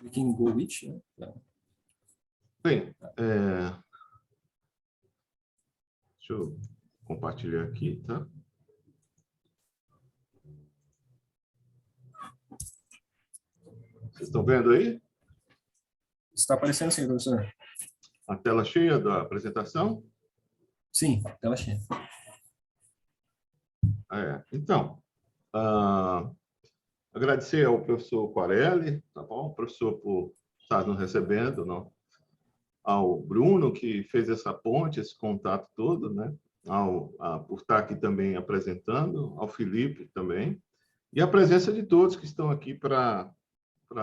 We can go which, né? Bem, deixa eu compartilhar aqui, tá? Vocês estão vendo aí? Está aparecendo sim, professor. A tela cheia da apresentação? Sim, tela cheia. Então, agradecer ao professor Quarelli, tá bom? Professor, por estar nos recebendo, não? Ao Bruno, que fez essa ponte, esse contato todo, né? Por estar aqui também apresentando, ao Felipe também, e a presença de todos que estão aqui para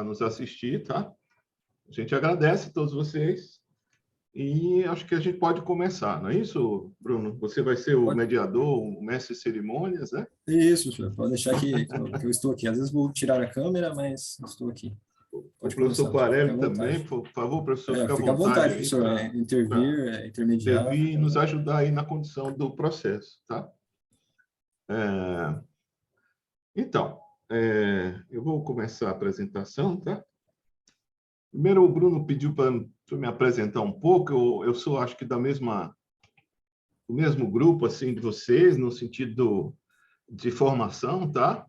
nos assistir, tá? A gente agradece a todos vocês e acho que a gente pode começar, não é isso, Bruno? Você vai ser o mediador, o mestre de cerimônias, né? Isso, senhor. Pode deixar que eu estou aqui. Às vezes vou tirar a câmera, mas estou aqui. Pode o professor Quarelli também, por favor, professor, fica à vontade, professor, intervir e nos ajudar aí na condução do processo, tá? Então, eu vou começar a apresentação, tá? Primeiro, o Bruno pediu para me apresentar um pouco. Eu sou, acho que, do mesmo grupo assim de vocês, no sentido de formação, tá?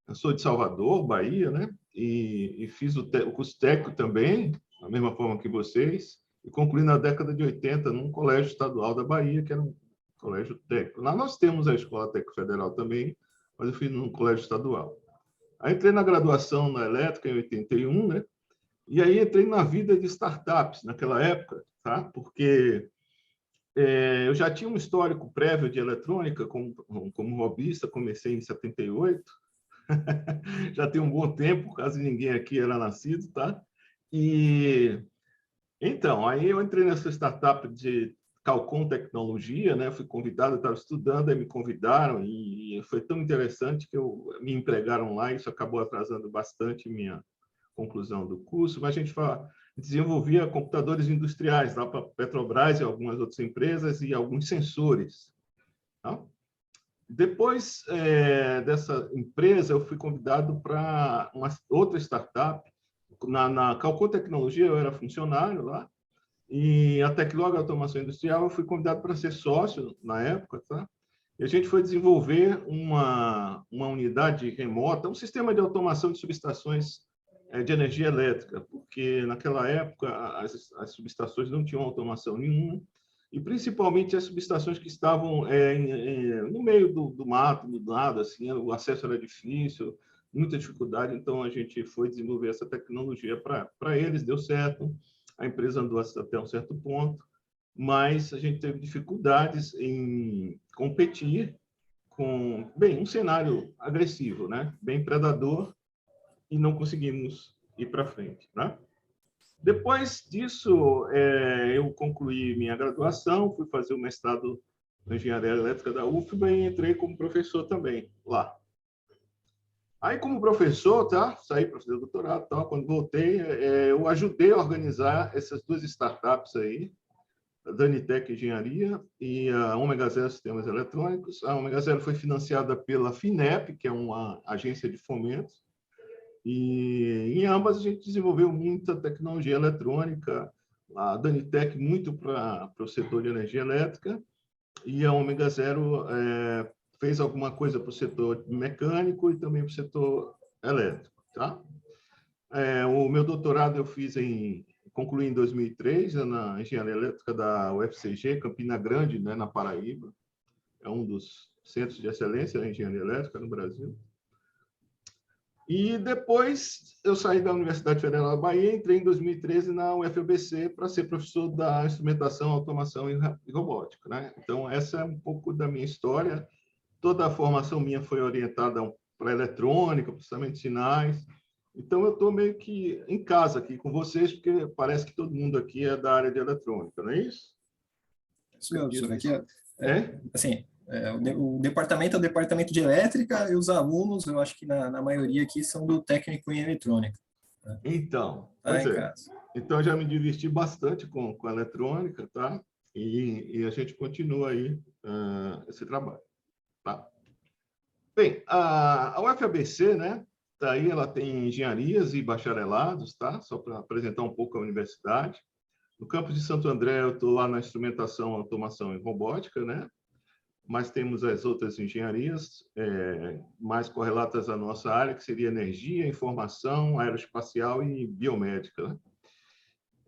Eu sou de Salvador, Bahia, né? E fiz o curso técnico também, da mesma forma que vocês, e concluí na década de 80 num colégio estadual da Bahia, que era um colégio técnico. Lá nós temos a Escola Técnica Federal também, mas eu fiz num colégio estadual. Aí entrei na graduação na elétrica em 81, né? E aí entrei na vida de startups naquela época, tá? Porque eu já tinha um histórico prévio de eletrônica como hobbyista, comecei em 78, já tem um bom tempo, quase ninguém aqui era nascido, tá? E então, aí eu entrei nessa startup de Calcom Tecnologia, né? Fui convidado, estava estudando, aí me convidaram e foi tão interessante que me empregaram lá, e isso acabou atrasando bastante minha conclusão do curso, mas a gente desenvolvia computadores industriais lá para Petrobras e algumas outras empresas e alguns sensores. Tá? Depois dessa empresa, eu fui convidado para uma outra startup. Na Calcom Tecnologia, eu era funcionário lá, e a Teclog Automação Industrial, eu fui convidado para ser sócio na época, tá? E a gente foi desenvolver uma unidade remota, um sistema de automação de subestações de energia elétrica, porque naquela época as subestações não tinham automação nenhuma, e principalmente as subestações que estavam no meio do mato, do nada, assim, o acesso era difícil, muita dificuldade, então a gente foi desenvolver essa tecnologia para eles, deu certo, a empresa andou até um certo ponto, mas a gente teve dificuldades em competir com, um cenário agressivo, né? Bem predador, e não conseguimos ir para frente, né? Depois disso, eu concluí minha graduação, fui fazer o mestrado em Engenharia Elétrica da UFBA e entrei como professor também lá. Aí, como professor, tá? Saí para fazer doutorado, tá? Quando voltei, eu ajudei a organizar essas duas startups aí, a Danitec Engenharia e a Ômega Zero Sistemas Eletrônicos. A Ômega Zero foi financiada pela FINEP, que é uma agência de fomento, e em ambas a gente desenvolveu muita tecnologia eletrônica, a Danitec muito para o setor de energia elétrica, e a Ômega Zero fez alguma coisa para o setor mecânico e também para o setor elétrico. Tá? O meu doutorado eu concluí em 2003, na Engenharia Elétrica da UFCG, Campina Grande, né, na Paraíba. É um dos centros de excelência da engenharia elétrica no Brasil. E depois eu saí da Universidade Federal da Bahia, entrei em 2013 na UFABC para ser professor da instrumentação, automação e robótica, né? Então, essa é um pouco da minha história. Toda a formação minha foi orientada para eletrônica, processamento de sinais. Então, eu estou meio que em casa aqui com vocês, porque parece que todo mundo aqui é da área de eletrônica, não é isso? Isso mesmo, professor. Aqui assim, o departamento é o departamento de elétrica e os alunos, eu acho que na maioria aqui são do técnico em eletrônica. Né? Então, pois é. Então, eu já me diverti bastante com a eletrônica, tá? E a gente continua aí esse trabalho, tá? Bem, a UFABC, né? daí ela tem engenharias e bacharelados, tá? Só para apresentar um pouco a universidade. No campus de Santo André, eu estou lá na instrumentação, automação e robótica, né? Mas temos as outras engenharias mais correlatas à nossa área, que seria energia, informação, aeroespacial e biomédica,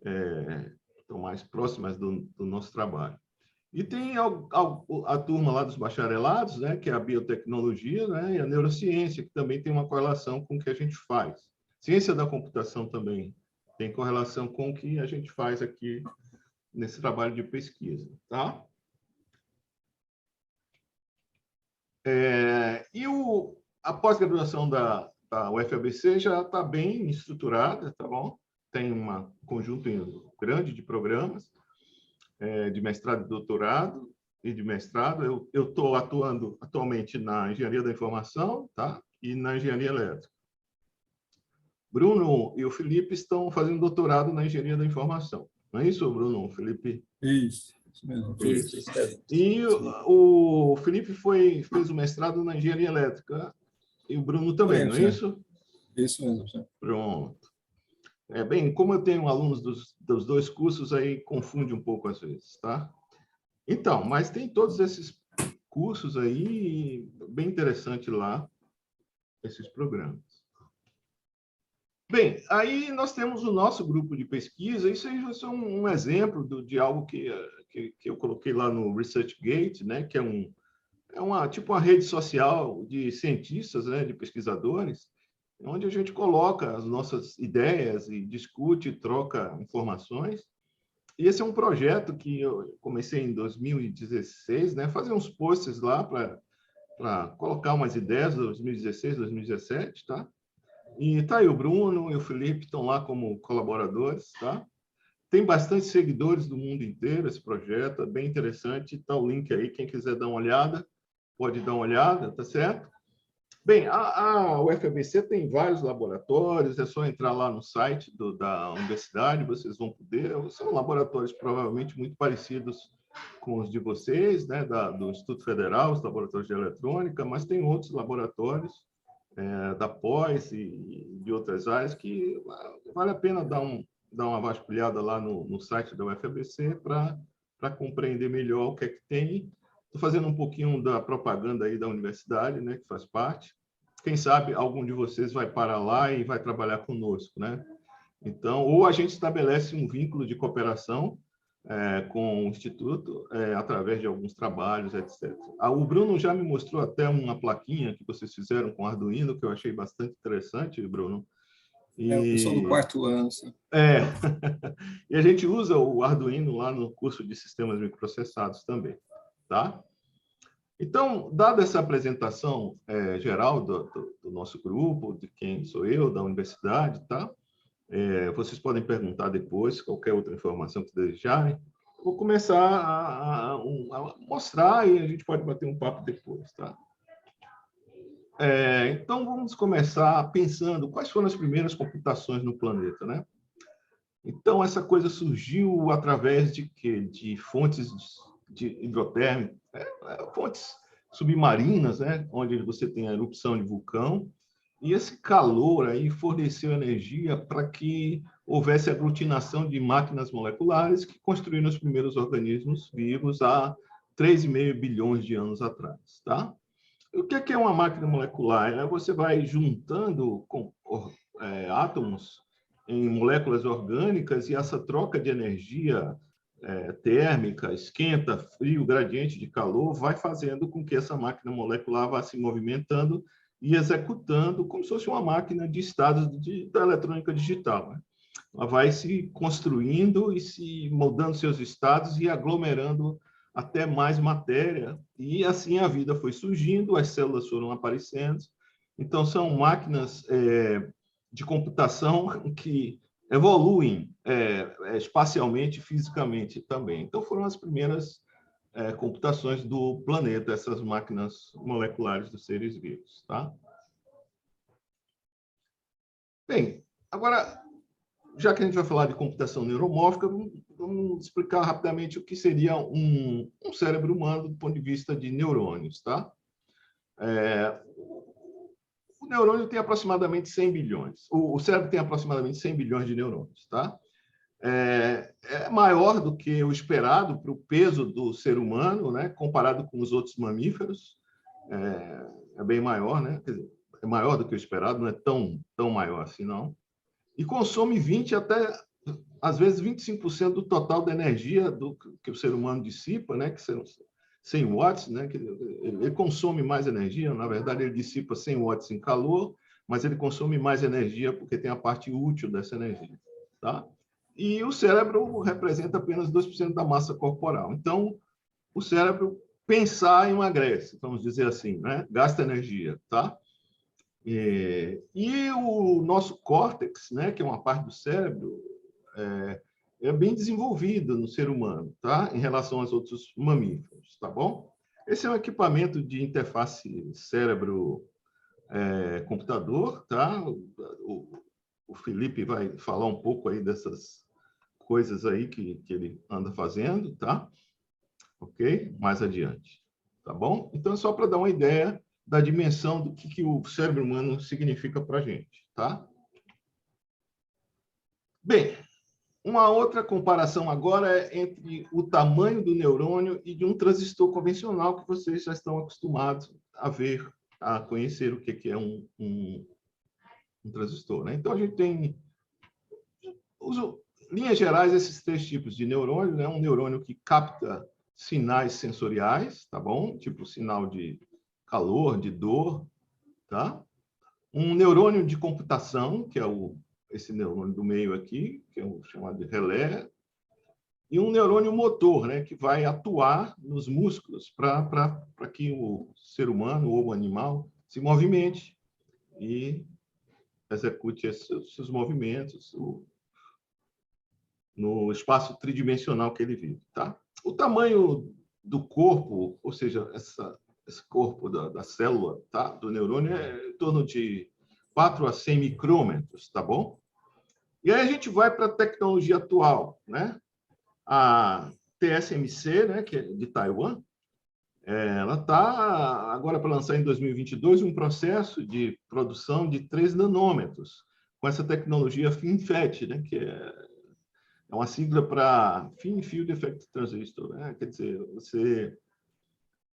né? Estão mais próximas do nosso trabalho. E tem a turma lá dos bacharelados, né, que é a biotecnologia, né, e a neurociência, que também tem uma correlação com o que a gente faz. Ciência da computação também tem correlação com o que a gente faz aqui nesse trabalho de pesquisa, tá? A pós-graduação da UFABC já está bem estruturada, tá bom? Tem um conjunto grande de programas de mestrado e doutorado e de mestrado. Eu estou atuando atualmente na engenharia da informação, tá? E na engenharia elétrica. Bruno e o Felipe estão fazendo doutorado na engenharia da informação. Não é isso, Bruno? Felipe? Isso mesmo. Isso. E o Felipe fez o mestrado na engenharia elétrica e o Bruno também, não é isso? Isso mesmo, sim. Pronto. Bem, como eu tenho alunos dos dois cursos, aí confunde um pouco às vezes, tá? Então, mas tem todos esses cursos aí, bem interessante lá, esses programas. Bem, aí nós temos o nosso grupo de pesquisa, isso aí é um exemplo de algo que eu coloquei lá no ResearchGate, né, que é tipo uma rede social de cientistas, né, de pesquisadores, onde a gente coloca as nossas ideias e discute, troca informações. E esse é um projeto que eu comecei em 2016, né, fazer uns posts lá para colocar umas ideias de 2016, 2017, tá? E tá aí o Bruno e o Felipe estão lá como colaboradores, tá? Tem bastante seguidores do mundo inteiro esse projeto, é bem interessante. Tá o link aí, quem quiser dar uma olhada, pode dar uma olhada, tá certo? Bem, a UFABC tem vários laboratórios, é só entrar lá no site da universidade, vocês vão poder. São laboratórios provavelmente muito parecidos com os de vocês, né, do Instituto Federal, os laboratórios de eletrônica, mas tem outros laboratórios da pós e de outras áreas que vale a pena dar uma vasculhada lá no site da UFABC para compreender melhor o que é que tem. Estou fazendo um pouquinho da propaganda aí da universidade, né, que faz parte. Quem sabe algum de vocês vai parar lá e vai trabalhar conosco, né? Então, ou a gente estabelece um vínculo de cooperação com o Instituto, através de alguns trabalhos, etc. O Bruno já me mostrou até uma plaquinha que vocês fizeram com Arduino, que eu achei bastante interessante, Bruno. O pessoal do quarto ano, sim. E a gente usa o Arduino lá no curso de sistemas microprocessados também, tá? Então, dada essa apresentação geral do nosso grupo, de quem sou eu, da universidade, tá? Vocês podem perguntar depois, qualquer outra informação que desejarem. Vou começar a mostrar e a gente pode bater um papo depois, tá? Então, vamos começar pensando quais foram as primeiras computações no planeta, né? Então, essa coisa surgiu através de quê? De fontes de hidrotérmica, fontes submarinas, né? Onde você tem a erupção de vulcão, e esse calor aí forneceu energia para que houvesse aglutinação de máquinas moleculares que construíram os primeiros organismos vivos há 3,5 bilhões de anos atrás, tá? O que é uma máquina molecular? Você vai juntando átomos em moléculas orgânicas e essa troca de energia térmica, esquenta, frio, gradiente de calor, vai fazendo com que essa máquina molecular vá se movimentando e executando como se fosse uma máquina de estados da eletrônica digital, né? Ela vai se construindo e se moldando seus estados e aglomerando até mais matéria, e assim a vida foi surgindo, as células foram aparecendo. Então, são máquinas de computação que evoluem espacialmente e fisicamente também. Então, foram as primeiras computações do planeta, essas máquinas moleculares dos seres vivos, tá? Bem, agora, já que a gente vai falar de computação neuromórfica, vamos explicar rapidamente o que seria um cérebro humano do ponto de vista de neurônios, tá? O neurônio tem aproximadamente 100 bilhões. O cérebro tem aproximadamente 100 bilhões de neurônios, tá? É maior do que o esperado para o peso do ser humano, né? Comparado com os outros mamíferos. É bem maior, né? Quer dizer, é maior do que o esperado, não é tão maior assim, não. E consome 20 até, às vezes, 25% do total da energia que o ser humano dissipa, né? Que são 100 watts, né? Ele consome mais energia, na verdade, ele dissipa 100 watts em calor, mas ele consome mais energia porque tem a parte útil dessa energia, tá? E o cérebro representa apenas 2% da massa corporal. Então, o cérebro pensar emagrece, vamos dizer assim, né? Gasta energia, tá? E o nosso córtex, né, que é uma parte do cérebro, é bem desenvolvido no ser humano, tá? Em relação aos outros mamíferos, tá bom? Esse é um equipamento de interface cérebro-computador, tá? O Felipe vai falar um pouco aí dessas coisas aí que ele anda fazendo, tá? Ok? Mais adiante, tá bom? Então, só para dar uma ideia da dimensão do que o cérebro humano significa para a gente, tá? Bem, uma outra comparação agora é entre o tamanho do neurônio e de um transistor convencional que vocês já estão acostumados a ver, a conhecer o que é um transistor, né? Então, a gente tem, em linhas gerais, esses 3 tipos de neurônio, né? Um neurônio que capta sinais sensoriais, tá bom? Tipo sinal de calor, de dor, tá? Um neurônio de computação, que é esse neurônio do meio aqui, que é o chamado de relé, e um neurônio motor, né, que vai atuar nos músculos para que o ser humano ou o animal se movimente e execute esses movimentos no espaço tridimensional que ele vive, tá? O tamanho do corpo, ou seja, esse corpo da célula, tá? Do neurônio é em torno de 4 a 100 micrômetros, tá bom? E aí a gente vai para a tecnologia atual, né? A TSMC, né, que é de Taiwan, ela está agora para lançar em 2022 um processo de produção de 3 nanômetros, com essa tecnologia FinFET, né, que é uma sigla para Thin Field Effect Transistor, né? Quer dizer,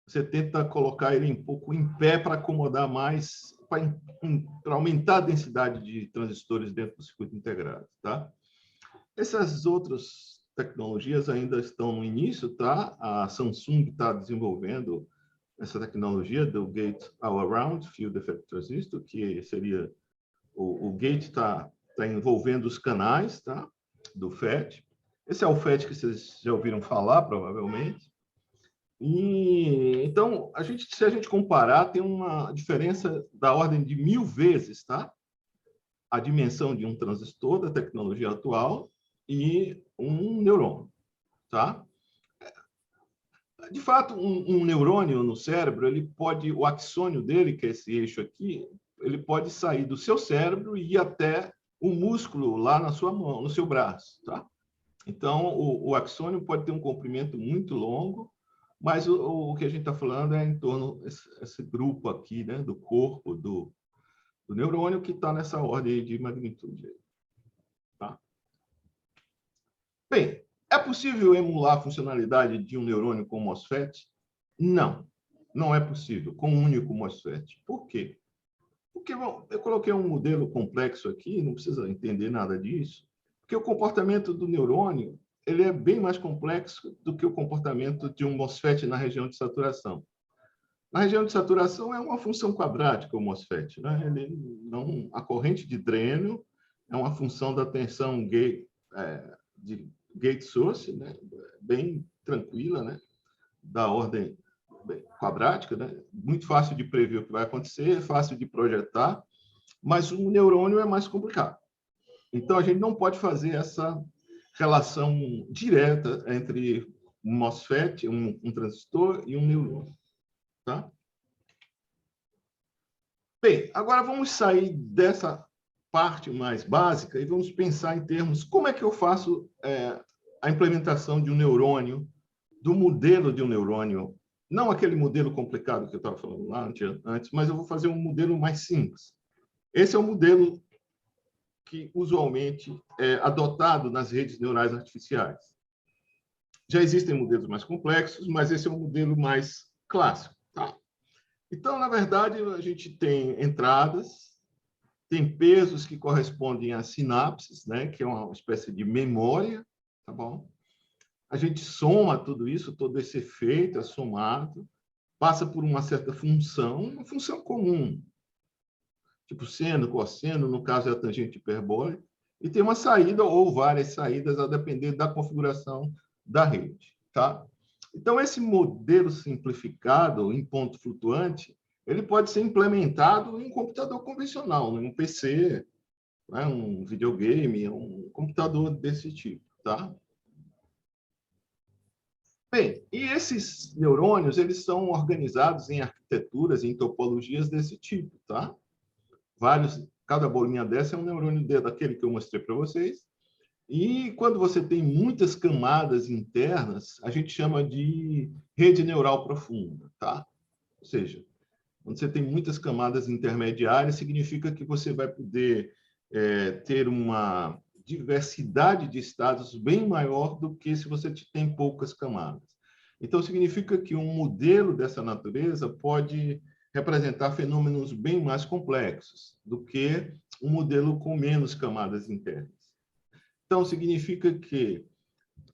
você tenta colocar ele um pouco em pé para acomodar mais, para aumentar a densidade de transistores dentro do circuito integrado, tá? Essas outras tecnologias ainda estão no início, tá? A Samsung está desenvolvendo essa tecnologia do Gate All-Around Field Effect Transistor, que seria o gate está envolvendo os canais, tá? Do FET. Esse é o FET que vocês já ouviram falar, provavelmente. E então, se a gente comparar, tem uma diferença da ordem de 1000 vezes, tá? A dimensão de um transistor da tecnologia atual e um neurônio, tá? De fato, um neurônio no cérebro, o axônio dele, que é esse eixo aqui, ele pode sair do seu cérebro e ir até o músculo lá na sua mão, no seu braço, tá? Então, o axônio pode ter um comprimento muito longo, mas o que a gente está falando é em torno desse grupo aqui, né, do corpo do neurônio, que está nessa ordem de magnitude. Tá? Bem, é possível emular a funcionalidade de um neurônio com MOSFET? Não, não é possível, com um único MOSFET. Por quê? Porque bom, eu coloquei um modelo complexo aqui, não precisa entender nada disso, porque o comportamento do neurônio ele é bem mais complexo do que o comportamento de um MOSFET na região de saturação. Na região de saturação é uma função quadrática o MOSFET, né? A corrente de dreno é uma função da tensão de gate source, né? Bem tranquila, né? Da ordem quadrática, né? Muito fácil de prever o que vai acontecer, fácil de projetar, mas o neurônio é mais complicado. Então, a gente não pode fazer essa relação direta entre um MOSFET, um transistor e um neurônio. Tá? Bem, agora vamos sair dessa parte mais básica e vamos pensar em termos como é que eu faço a implementação de um neurônio, do modelo de um neurônio, não aquele modelo complicado que eu estava falando lá antes, mas eu vou fazer um modelo mais simples. Esse é o modelo que usualmente é adotado nas redes neurais artificiais. Já existem modelos mais complexos, mas esse é o modelo mais clássico. Tá? Então, na verdade, a gente tem entradas, tem pesos que correspondem a sinapses, né, que é uma espécie de memória, tá bom? A gente soma tudo isso, todo esse efeito é somado, passa por uma certa função, uma função comum, tipo seno, cosseno, no caso é a tangente hiperbólica, e tem uma saída ou várias saídas a depender da configuração da rede, tá? Então, esse modelo simplificado em ponto flutuante, ele pode ser implementado em um computador convencional, em um PC, né, um videogame, um computador desse tipo, tá? Bem, e esses neurônios, eles são organizados em arquiteturas, em topologias desse tipo, tá? Cada bolinha dessa é um neurônio daquele que eu mostrei para vocês. E quando você tem muitas camadas internas, a gente chama de rede neural profunda, tá? Ou seja, quando você tem muitas camadas intermediárias, significa que você vai poder ter uma diversidade de estados bem maior do que se você tem poucas camadas. Então, significa que um modelo dessa natureza pode representar fenômenos bem mais complexos do que um modelo com menos camadas internas. Então, significa que,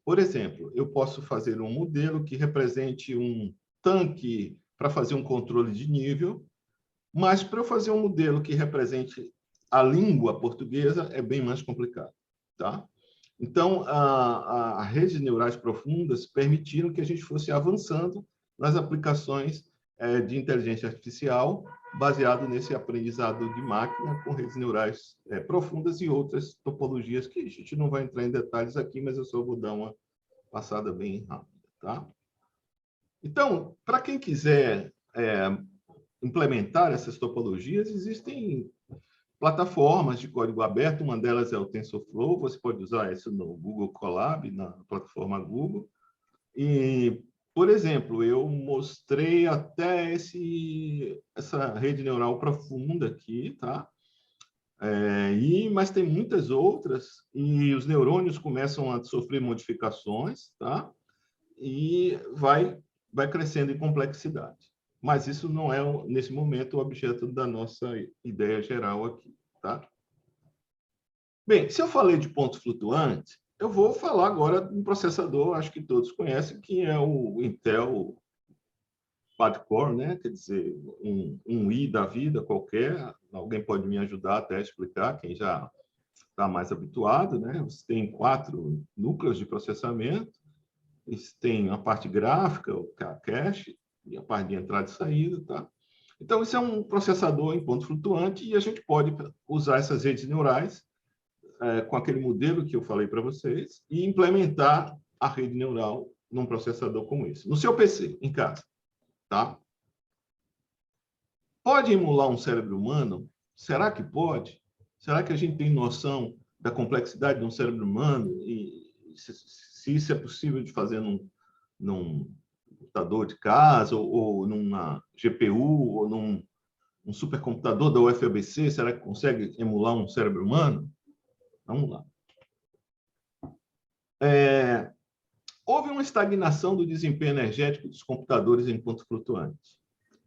por exemplo, eu posso fazer um modelo que represente um tanque para fazer um controle de nível, mas para eu fazer um modelo que represente a língua portuguesa é bem mais complicado, tá? Então, as redes neurais profundas permitiram que a gente fosse avançando nas aplicações de inteligência artificial baseado nesse aprendizado de máquina com redes neurais profundas e outras topologias que a gente não vai entrar em detalhes aqui, mas eu só vou dar uma passada bem rápida, tá? Então, para quem quiser implementar essas topologias, existem plataformas de código aberto, uma delas é o TensorFlow, você pode usar isso no Google Colab, na plataforma Google. E, por exemplo, eu mostrei até essa rede neural profunda aqui, tá? Mas tem muitas outras, e os neurônios começam a sofrer modificações, tá? E vai crescendo em complexidade. Mas isso não é, nesse momento, o objeto da nossa ideia geral aqui, tá? Bem, se eu falei de ponto flutuante, eu vou falar agora de um processador, acho que todos conhecem, que é o Intel Quad-Core, né? Quer dizer, um i da vida qualquer. Alguém pode me ajudar até a explicar, quem já está mais habituado, né? Você tem 4 núcleos de processamento, tem a parte gráfica, o cache, e a parte de entrada e saída, tá? Então, isso é um processador em ponto flutuante e a gente pode usar essas redes neurais com aquele modelo que eu falei para vocês e implementar a rede neural num processador como esse. No seu PC, em casa, tá? Pode emular um cérebro humano? Será que pode? Será que a gente tem noção da complexidade de um cérebro humano e se isso é possível de fazer num computador de casa ou numa GPU ou num supercomputador da UFABC? Será que consegue emular um cérebro humano? Vamos lá. Houve uma estagnação do desempenho energético dos computadores em ponto flutuante.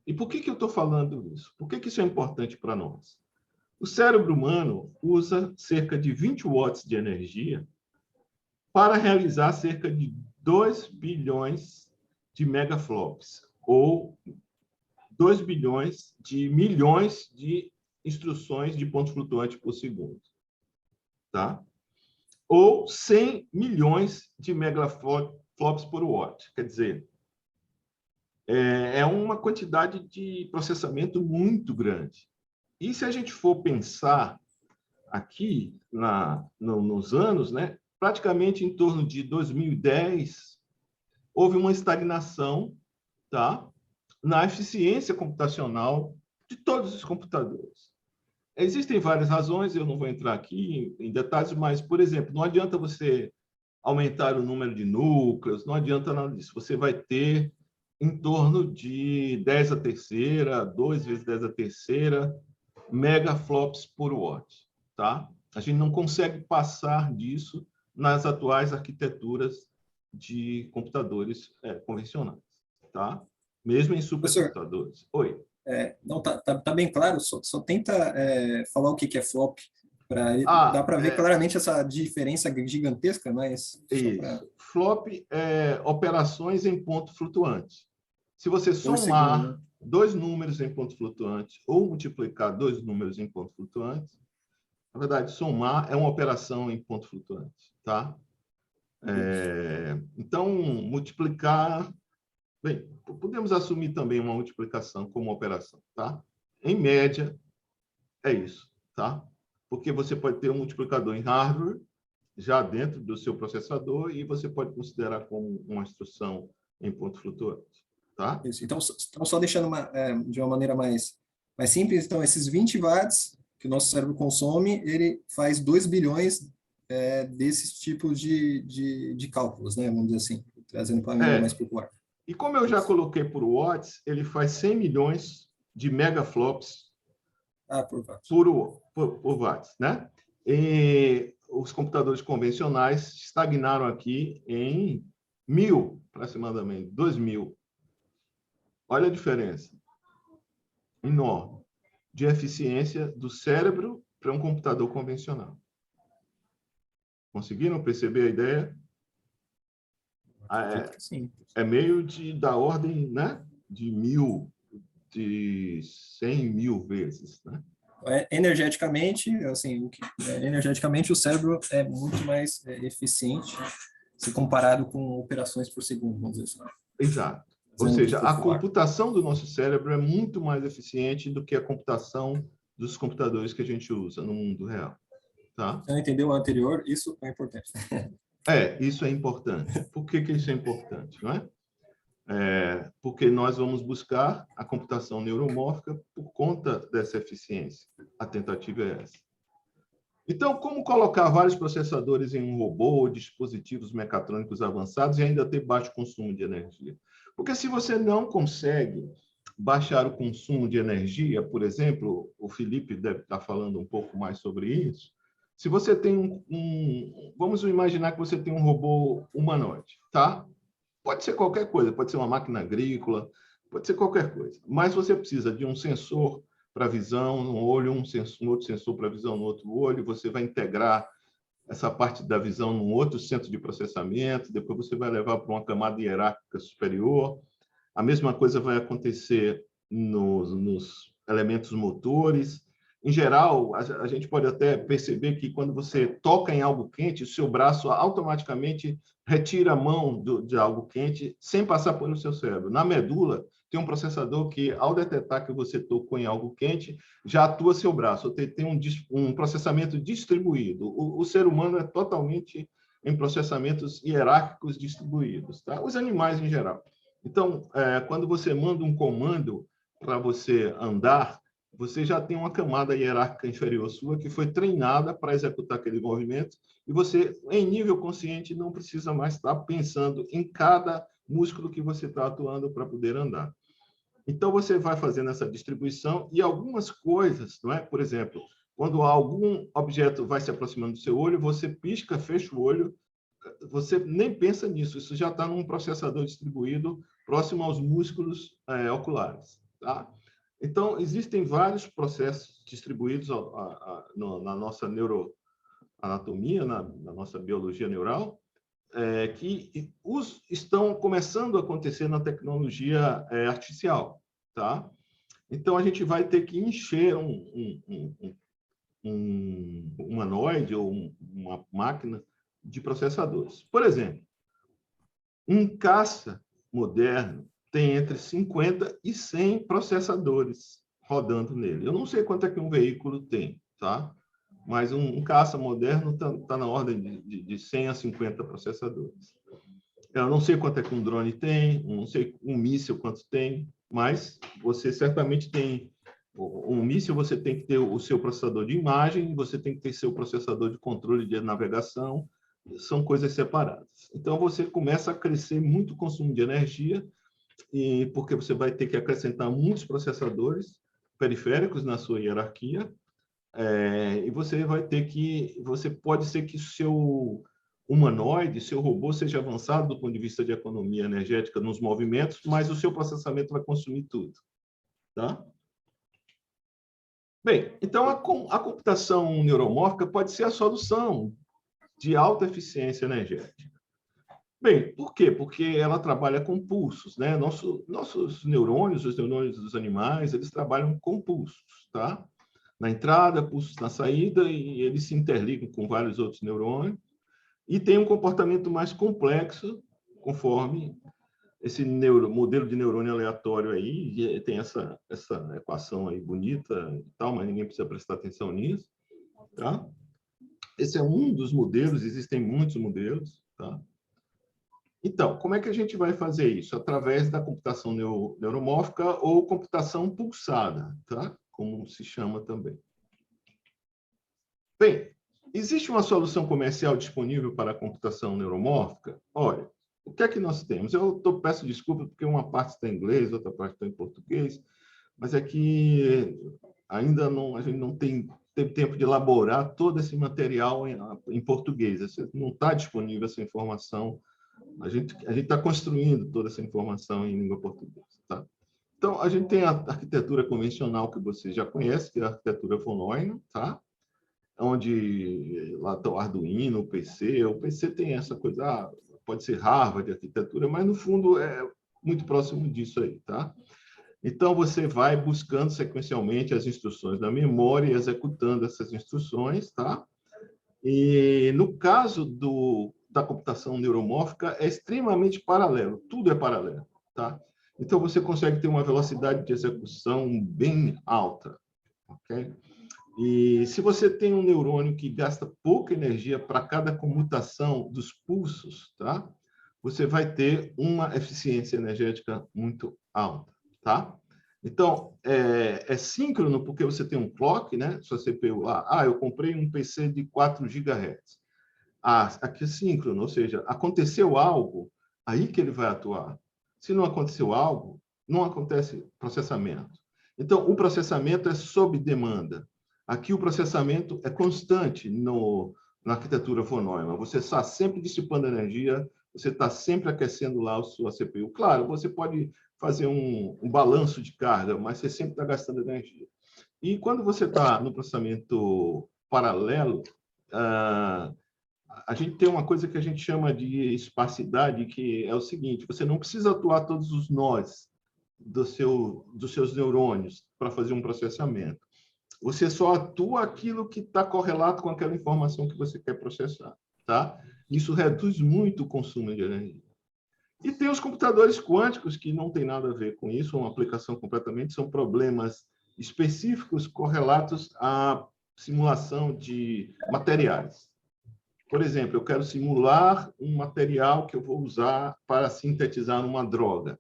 E por que eu estou falando isso? Por que isso é importante para nós? O cérebro humano usa cerca de 20 watts de energia para realizar cerca de 2 bilhões de megaflops, ou 2 bilhões de milhões de instruções de ponto flutuante por segundo. Tá? Ou 100 milhões de megaflops por watt. Quer dizer, é uma quantidade de processamento muito grande. E se a gente for pensar aqui nos anos, né, praticamente em torno de 2010, houve uma estagnação, tá, na eficiência computacional de todos os computadores. Existem várias razões, eu não vou entrar aqui em detalhes, mas, por exemplo, não adianta você aumentar o número de núcleos, não adianta nada disso. Você vai ter em torno de 10 à terceira, 2 vezes 10 à terceira megaflops por watt, tá? A gente não consegue passar disso nas atuais arquiteturas de computadores convencionais, tá? Mesmo em supercomputadores. Oi. Não, tá bem claro, só tenta falar o que é flop, dá para ver claramente essa diferença gigantesca, mas... Isso. Flop é operações em ponto flutuante. Se você somar dois números em ponto flutuante ou multiplicar dois números em ponto flutuante, na verdade, somar é uma operação em ponto flutuante, tá? Então, multiplicar... Bem, podemos assumir também uma multiplicação como operação, tá? Em média, é isso, tá? Porque você pode ter um multiplicador em hardware já dentro do seu processador e você pode considerar como uma instrução em ponto flutuante, tá? Isso. Então, só deixando de uma maneira mais simples, então, esses 20 watts que o nosso cérebro consome, ele faz 2 bilhões desses tipos de cálculos, né? Vamos dizer assim, trazendo para a maneira mais popular. E como eu já coloquei por watts, ele faz 100 milhões de megaflops por watts, né? E os computadores convencionais estagnaram aqui em 1.000, aproximadamente, 2.000. Olha a diferença enorme de eficiência do cérebro para um computador convencional. Conseguiram perceber a ideia? Sim. É meio da ordem, né? De 1.000, de 100 mil vezes, né? Energeticamente, assim, energeticamente o cérebro é muito mais eficiente se comparado com operações por segundo, vamos dizer assim. Exato. Ou seja, a computação do nosso cérebro é muito mais eficiente do que a computação dos computadores que a gente usa no mundo real. Tá? Você não entendeu o anterior? Isso é importante. Isso é importante. Por que isso é importante? Não é? Porque nós vamos buscar a computação neuromórfica por conta dessa eficiência. A tentativa é essa. Então, como colocar vários processadores em um robô ou dispositivos mecatrônicos avançados e ainda ter baixo consumo de energia? Porque se você não consegue baixar o consumo de energia, por exemplo, o Felipe deve estar falando um pouco mais sobre isso, se você tem vamos imaginar que você tem um robô humanoide, tá? Pode ser qualquer coisa, pode ser uma máquina agrícola, pode ser qualquer coisa, mas você precisa de um sensor para visão no olho, um outro sensor para visão no outro olho, você vai integrar essa parte da visão num outro centro de processamento, depois você vai levar para uma camada hierárquica superior. A mesma coisa vai acontecer nos elementos motores. Em geral, a gente pode até perceber que quando você toca em algo quente, o seu braço automaticamente retira a mão de algo quente sem passar pelo seu cérebro. Na medula, tem um processador que, ao detectar que você tocou em algo quente, já atua seu braço. Tem um processamento distribuído. O ser humano é totalmente em processamentos hierárquicos distribuídos, tá? Os animais em geral. Então, quando você manda um comando para você andar, você já tem uma camada hierárquica inferior sua que foi treinada para executar aquele movimento e você, em nível consciente, não precisa mais estar pensando em cada músculo que você está atuando para poder andar. Então, você vai fazendo essa distribuição e algumas coisas, não é? Por exemplo, quando algum objeto vai se aproximando do seu olho, você pisca, fecha o olho, você nem pensa nisso, isso já está num processador distribuído próximo aos músculos oculares, tá? Então, existem vários processos distribuídos na nossa neuroanatomia, na nossa biologia neural, que estão começando a acontecer na tecnologia artificial, tá? Então, a gente vai ter que encher um humanoide ou uma máquina de processadores. Por exemplo, um caça moderno tem entre 50 e 100 processadores rodando nele. Eu não sei quanto é que um veículo tem, tá? Mas um caça moderno está na ordem de 100 a 50 processadores. Eu não sei quanto é que um drone tem, não sei um míssil quanto tem, mas você certamente tem um míssil, você tem que ter o seu processador de imagem, você tem que ter seu processador de controle de navegação, são coisas separadas. Então, você começa a crescer muito o consumo de energia, porque você vai ter que acrescentar muitos processadores, periféricos na sua hierarquia, e você pode ser que o seu humanoide, seu robô seja avançado do ponto de vista de economia energética nos movimentos, mas o seu processamento vai consumir tudo, tá? Bem, então a computação neuromórfica pode ser a solução de alta eficiência energética. Bem, por quê? Porque ela trabalha com pulsos, né? Nossos neurônios, os neurônios dos animais, eles trabalham com pulsos, tá? Na entrada, pulsos na saída, e eles se interligam com vários outros neurônios, e tem um comportamento mais complexo, conforme esse modelo de neurônio aleatório aí, tem essa equação aí bonita e tal, mas ninguém precisa prestar atenção nisso, tá? Esse é um dos modelos, existem muitos modelos, tá? Então, como é que a gente vai fazer isso? Através da computação neuromórfica ou computação pulsada, tá? Como se chama também. Bem, existe uma solução comercial disponível para a computação neuromórfica? Olha, o que é que nós temos? Peço desculpa porque uma parte está em inglês, outra parte está em português, mas é que ainda não, a gente não teve tempo de elaborar todo esse material em português. Não está disponível essa informação. A gente está construindo toda essa informação em língua portuguesa, tá? Então, a gente tem a arquitetura convencional que você já conhece, que é a arquitetura von Neumann, tá? Onde lá está o Arduino, o PC. O PC tem essa coisa, pode ser Harvard de arquitetura, mas no fundo é muito próximo disso aí, tá? Então, você vai buscando sequencialmente as instruções na memória e executando essas instruções, tá? E no caso da computação neuromórfica, é extremamente paralelo, tudo é paralelo, tá? Então, você consegue ter uma velocidade de execução bem alta, ok? E se você tem um neurônio que gasta pouca energia para cada comutação dos pulsos, tá? Você vai ter uma eficiência energética muito alta, tá? Então, é síncrono porque você tem um clock, né? Sua CPU lá. Eu comprei um PC de 4 GHz. Aqui é síncrono, ou seja, aconteceu algo, aí que ele vai atuar. Se não aconteceu algo, não acontece processamento. Então, o processamento é sob demanda. Aqui o processamento é constante na arquitetura von Neumann. Você está sempre dissipando energia, você está sempre aquecendo lá a sua CPU. Claro, você pode fazer um balanço de carga, mas você sempre está gastando energia. E quando você está no processamento paralelo, a gente tem uma coisa que a gente chama de espacidade, que é o seguinte: você não precisa atuar todos os nós dos seus neurônios para fazer um processamento. Você só atua aquilo que está correlato com aquela informação que você quer processar, tá? Isso reduz muito o consumo de energia. E tem os computadores quânticos, que não tem nada a ver com isso, uma aplicação completamente, são problemas específicos correlatos à simulação de materiais. Por exemplo, eu quero simular um material que eu vou usar para sintetizar uma droga.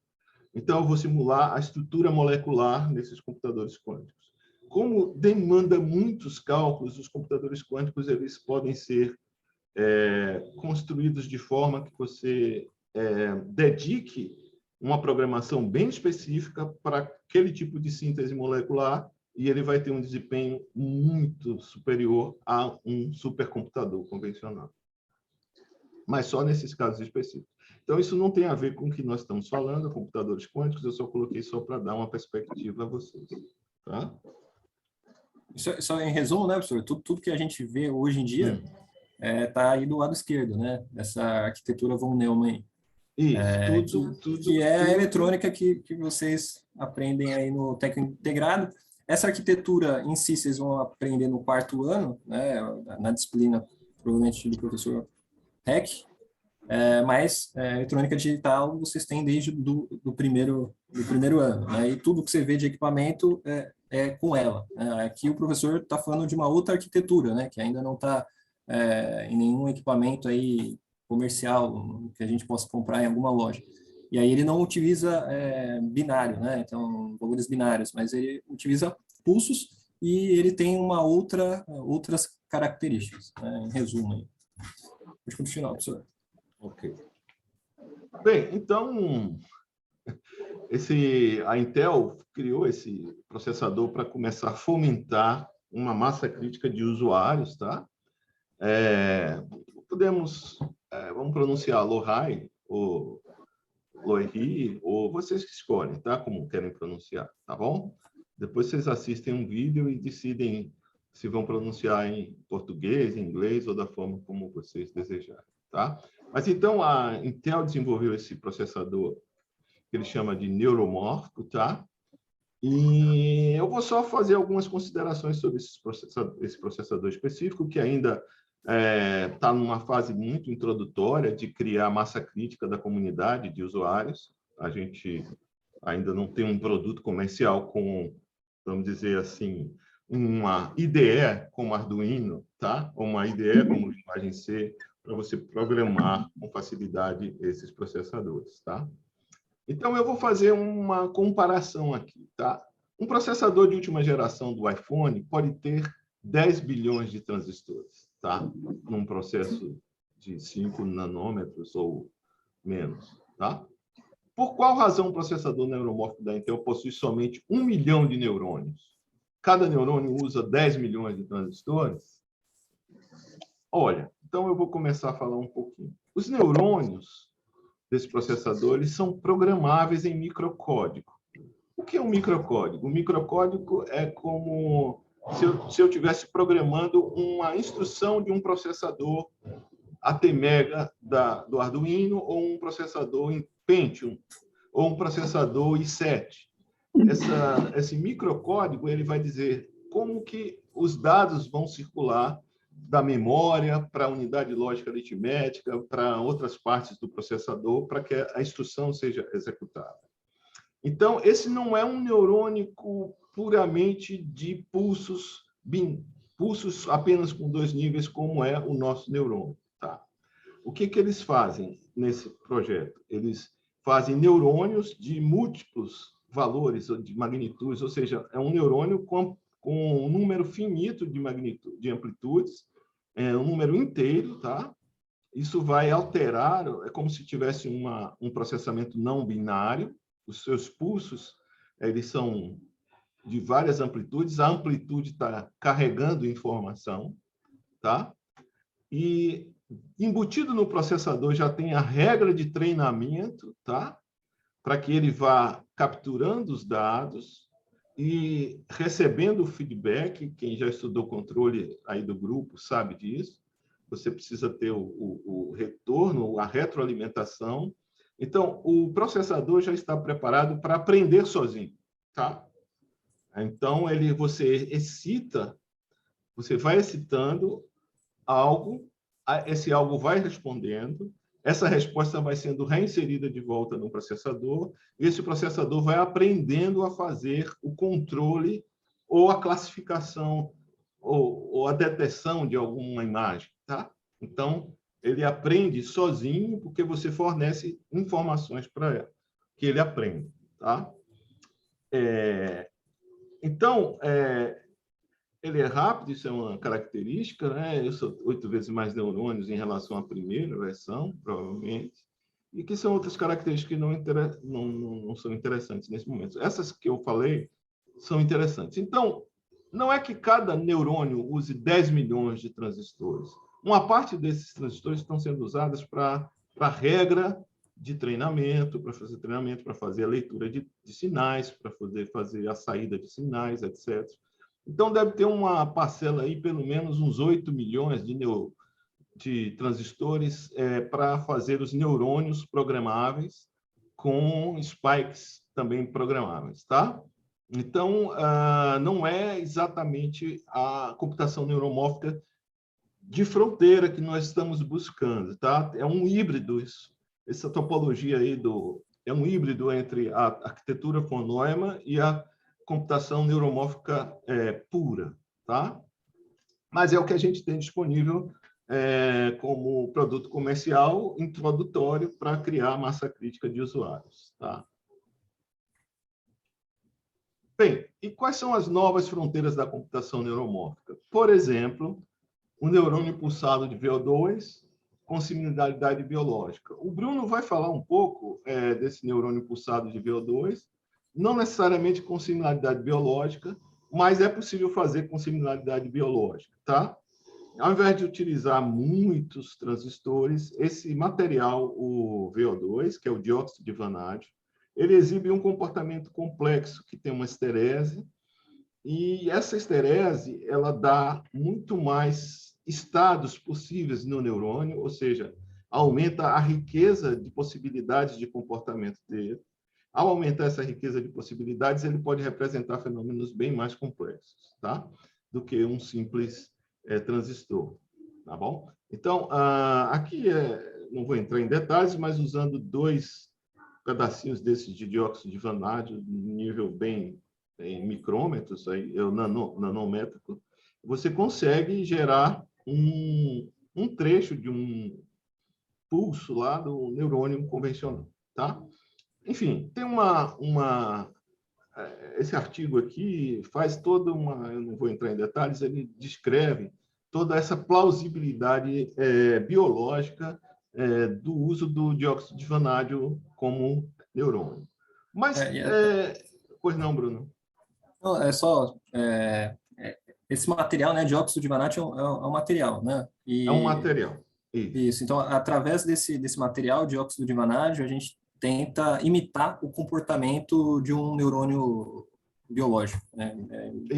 Então, eu vou simular a estrutura molecular nesses computadores quânticos. Como demanda muitos cálculos, os computadores quânticos eles podem ser construídos de forma que você dedique uma programação bem específica para aquele tipo de síntese molecular e ele vai ter um desempenho muito superior a um supercomputador convencional. Mas só nesses casos específicos. Então, isso não tem a ver com o que nós estamos falando, computadores quânticos, eu só coloquei só para dar uma perspectiva a vocês. Tá? Só em resumo, né, professor? Tudo que a gente vê hoje em dia está aí do lado esquerdo, né? Essa arquitetura von Neumann. Isso, que é a eletrônica que vocês aprendem aí no técnico integrado. Essa arquitetura em si vocês vão aprender no 4º ano, né? Na disciplina, provavelmente, do professor Heck. Mas eletrônica digital vocês têm desde do primeiro ano, né? E tudo que você vê de equipamento é com ela, né? Aqui o professor está falando de uma outra arquitetura, né? Que ainda não está em nenhum equipamento aí comercial que a gente possa comprar em alguma loja. E aí ele não utiliza binário, né? Então, valores binários, mas ele utiliza pulsos e ele tem outras características, né? Em resumo aí. Pode continuar, professor. Ok. Bem, então, A Intel criou esse processador para começar a fomentar uma massa crítica de usuários, tá? Vamos pronunciar Lohai, ou Loihi, ou vocês que escolhem, tá? Como querem pronunciar, tá bom? Depois vocês assistem um vídeo e decidem se vão pronunciar em português, em inglês ou da forma como vocês desejarem, tá? Mas então a Intel desenvolveu esse processador que ele chama de neuromórfico, tá? E eu vou só fazer algumas considerações sobre esse processador específico, que ainda está numa fase muito introdutória de criar massa crítica da comunidade de usuários. A gente ainda não tem um produto comercial com, vamos dizer assim, uma IDE como Arduino, tá? Ou uma IDE como linguagem C, para você programar com facilidade esses processadores, tá? Então, eu vou fazer uma comparação aqui, tá? Um processador de última geração do iPhone pode ter 10 bilhões de transistores, tá? Num processo de 5 nanômetros ou menos, tá? Por qual razão o processador neuromórfico da Intel possui somente 1 milhão de neurônios? Cada neurônio usa 10 milhões de transistores? Olha, então eu vou começar a falar um pouquinho. Os neurônios desses processadores são programáveis em microcódigo. O que é um microcódigo? O microcódigo é como se eu estivesse programando uma instrução de um processador ATmega do Arduino, ou um processador em Pentium, ou um processador i7. Esse microcódigo ele vai dizer como que os dados vão circular da memória para a unidade lógica aritmética, para outras partes do processador, para que a instrução seja executada. Então, esse não é um neurônico puramente de pulsos apenas com 2 níveis, como é o nosso neurônio. Tá? O que eles fazem nesse projeto? Eles fazem neurônios de múltiplos valores de magnitudes, ou seja, é um neurônio com um número finito de amplitudes, um número inteiro, tá? Isso vai alterar, é como se tivesse um processamento não binário. Os seus pulsos, eles são de várias amplitudes, a amplitude está carregando informação, tá? E embutido no processador já tem a regra de treinamento, tá? Para que ele vá capturando os dados e recebendo o feedback. Quem já estudou controle aí do grupo sabe disso. Você precisa ter o retorno, a retroalimentação. Então, o processador já está preparado para aprender sozinho, tá? Então, você vai excitando algo, esse algo vai respondendo, essa resposta vai sendo reinserida de volta no processador, e esse processador vai aprendendo a fazer o controle ou a classificação ou a detecção de alguma imagem, tá? Então, ele aprende sozinho porque você fornece informações para ele, que ele aprende, tá? Então, ele é rápido, isso é uma característica, né? Eu sou 8 vezes mais neurônios em relação à primeira versão, provavelmente, e que são outras características que não são interessantes nesse momento. Essas que eu falei são interessantes. Então, não é que cada neurônio use 10 milhões de transistores. Uma parte desses transistores estão sendo usados para regra de treinamento, para fazer a leitura de sinais, para fazer a saída de sinais, etc. Então, deve ter uma parcela aí, pelo menos uns 8 milhões de transistores para fazer os neurônios programáveis com spikes também programáveis, tá? Então, não é exatamente a computação neuromórfica de fronteira que nós estamos buscando, tá? É um híbrido isso. Essa topologia aí é um híbrido entre a arquitetura von Neumann e a computação neuromórfica pura, tá? Mas é o que a gente tem disponível como produto comercial introdutório para criar massa crítica de usuários, tá? Bem, e quais são as novas fronteiras da computação neuromórfica? Por exemplo, o neurônio pulsado de VO2, com similaridade biológica. O Bruno vai falar um pouco desse neurônio pulsado de VO2, não necessariamente com similaridade biológica, mas é possível fazer com similaridade biológica, tá? Ao invés de utilizar muitos transistores, esse material, o VO2, que é o dióxido de vanádio, ele exibe um comportamento complexo, que tem uma esterese, e essa esterese, ela dá muito mais estados possíveis no neurônio, ou seja, aumenta a riqueza de possibilidades de comportamento dele. Ao aumentar essa riqueza de possibilidades, ele pode representar fenômenos bem mais complexos, tá? Do que um simples transistor, tá bom? Então, aqui não vou entrar em detalhes, mas usando 2 pedacinhos desses de dióxido de vanádio, nível bem em micrômetros, aí, nanômétrico, você consegue gerar um trecho de um pulso lá do neurônio convencional, tá? Enfim, tem esse artigo aqui faz toda eu não vou entrar em detalhes, ele descreve toda essa plausibilidade biológica do uso do dióxido de vanádio como neurônio. Mas, pois não, Bruno? Não, é só esse material, né, dióxido de vanádio é um material, né? É um material. Isso. Então, através desse material, dióxido de vanádio, a gente tenta imitar o comportamento de um neurônio biológico, né?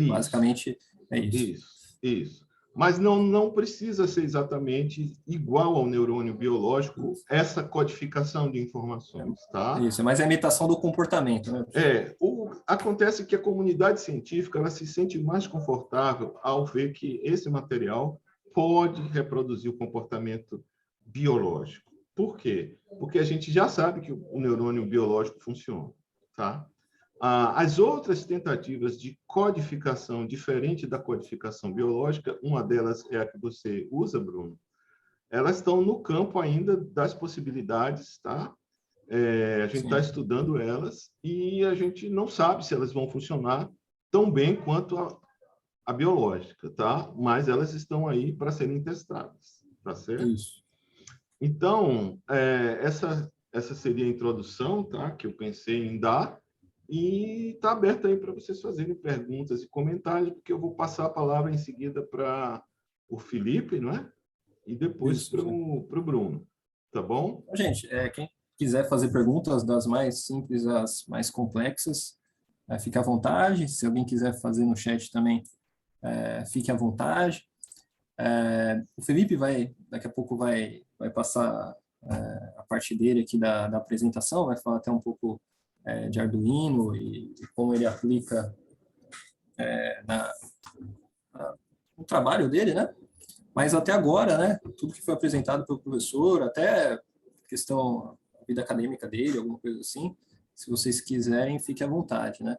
Basicamente, é isso. Isso. Mas não precisa ser exatamente igual ao neurônio biológico essa codificação de informações, tá? Isso, mas é a imitação do comportamento, né? Acontece que a comunidade científica ela se sente mais confortável ao ver que esse material pode reproduzir o comportamento biológico. Por quê? Porque a gente já sabe que o neurônio biológico funciona, tá? As outras tentativas de codificação diferente da codificação biológica, uma delas é a que você usa, Bruno, elas estão no campo ainda das possibilidades, tá? A gente está estudando elas e a gente não sabe se elas vão funcionar tão bem quanto a biológica, tá? Mas elas estão aí para serem testadas, tá certo? Isso. Então, essa seria a introdução, tá? Que eu pensei em dar. E está aberto aí para vocês fazerem perguntas e comentários, porque eu vou passar a palavra em seguida para o Felipe, não é? E depois para o Bruno, tá bom? Gente, quem quiser fazer perguntas das mais simples às mais complexas, fique à vontade. Se alguém quiser fazer no chat também, fique à vontade. O Felipe daqui a pouco vai passar a parte dele aqui da apresentação, vai falar até um pouco de Arduino e como ele aplica no trabalho dele, né? Mas até agora, né, tudo que foi apresentado pelo professor, até questão da vida acadêmica dele, alguma coisa assim, se vocês quiserem, fique à vontade, né?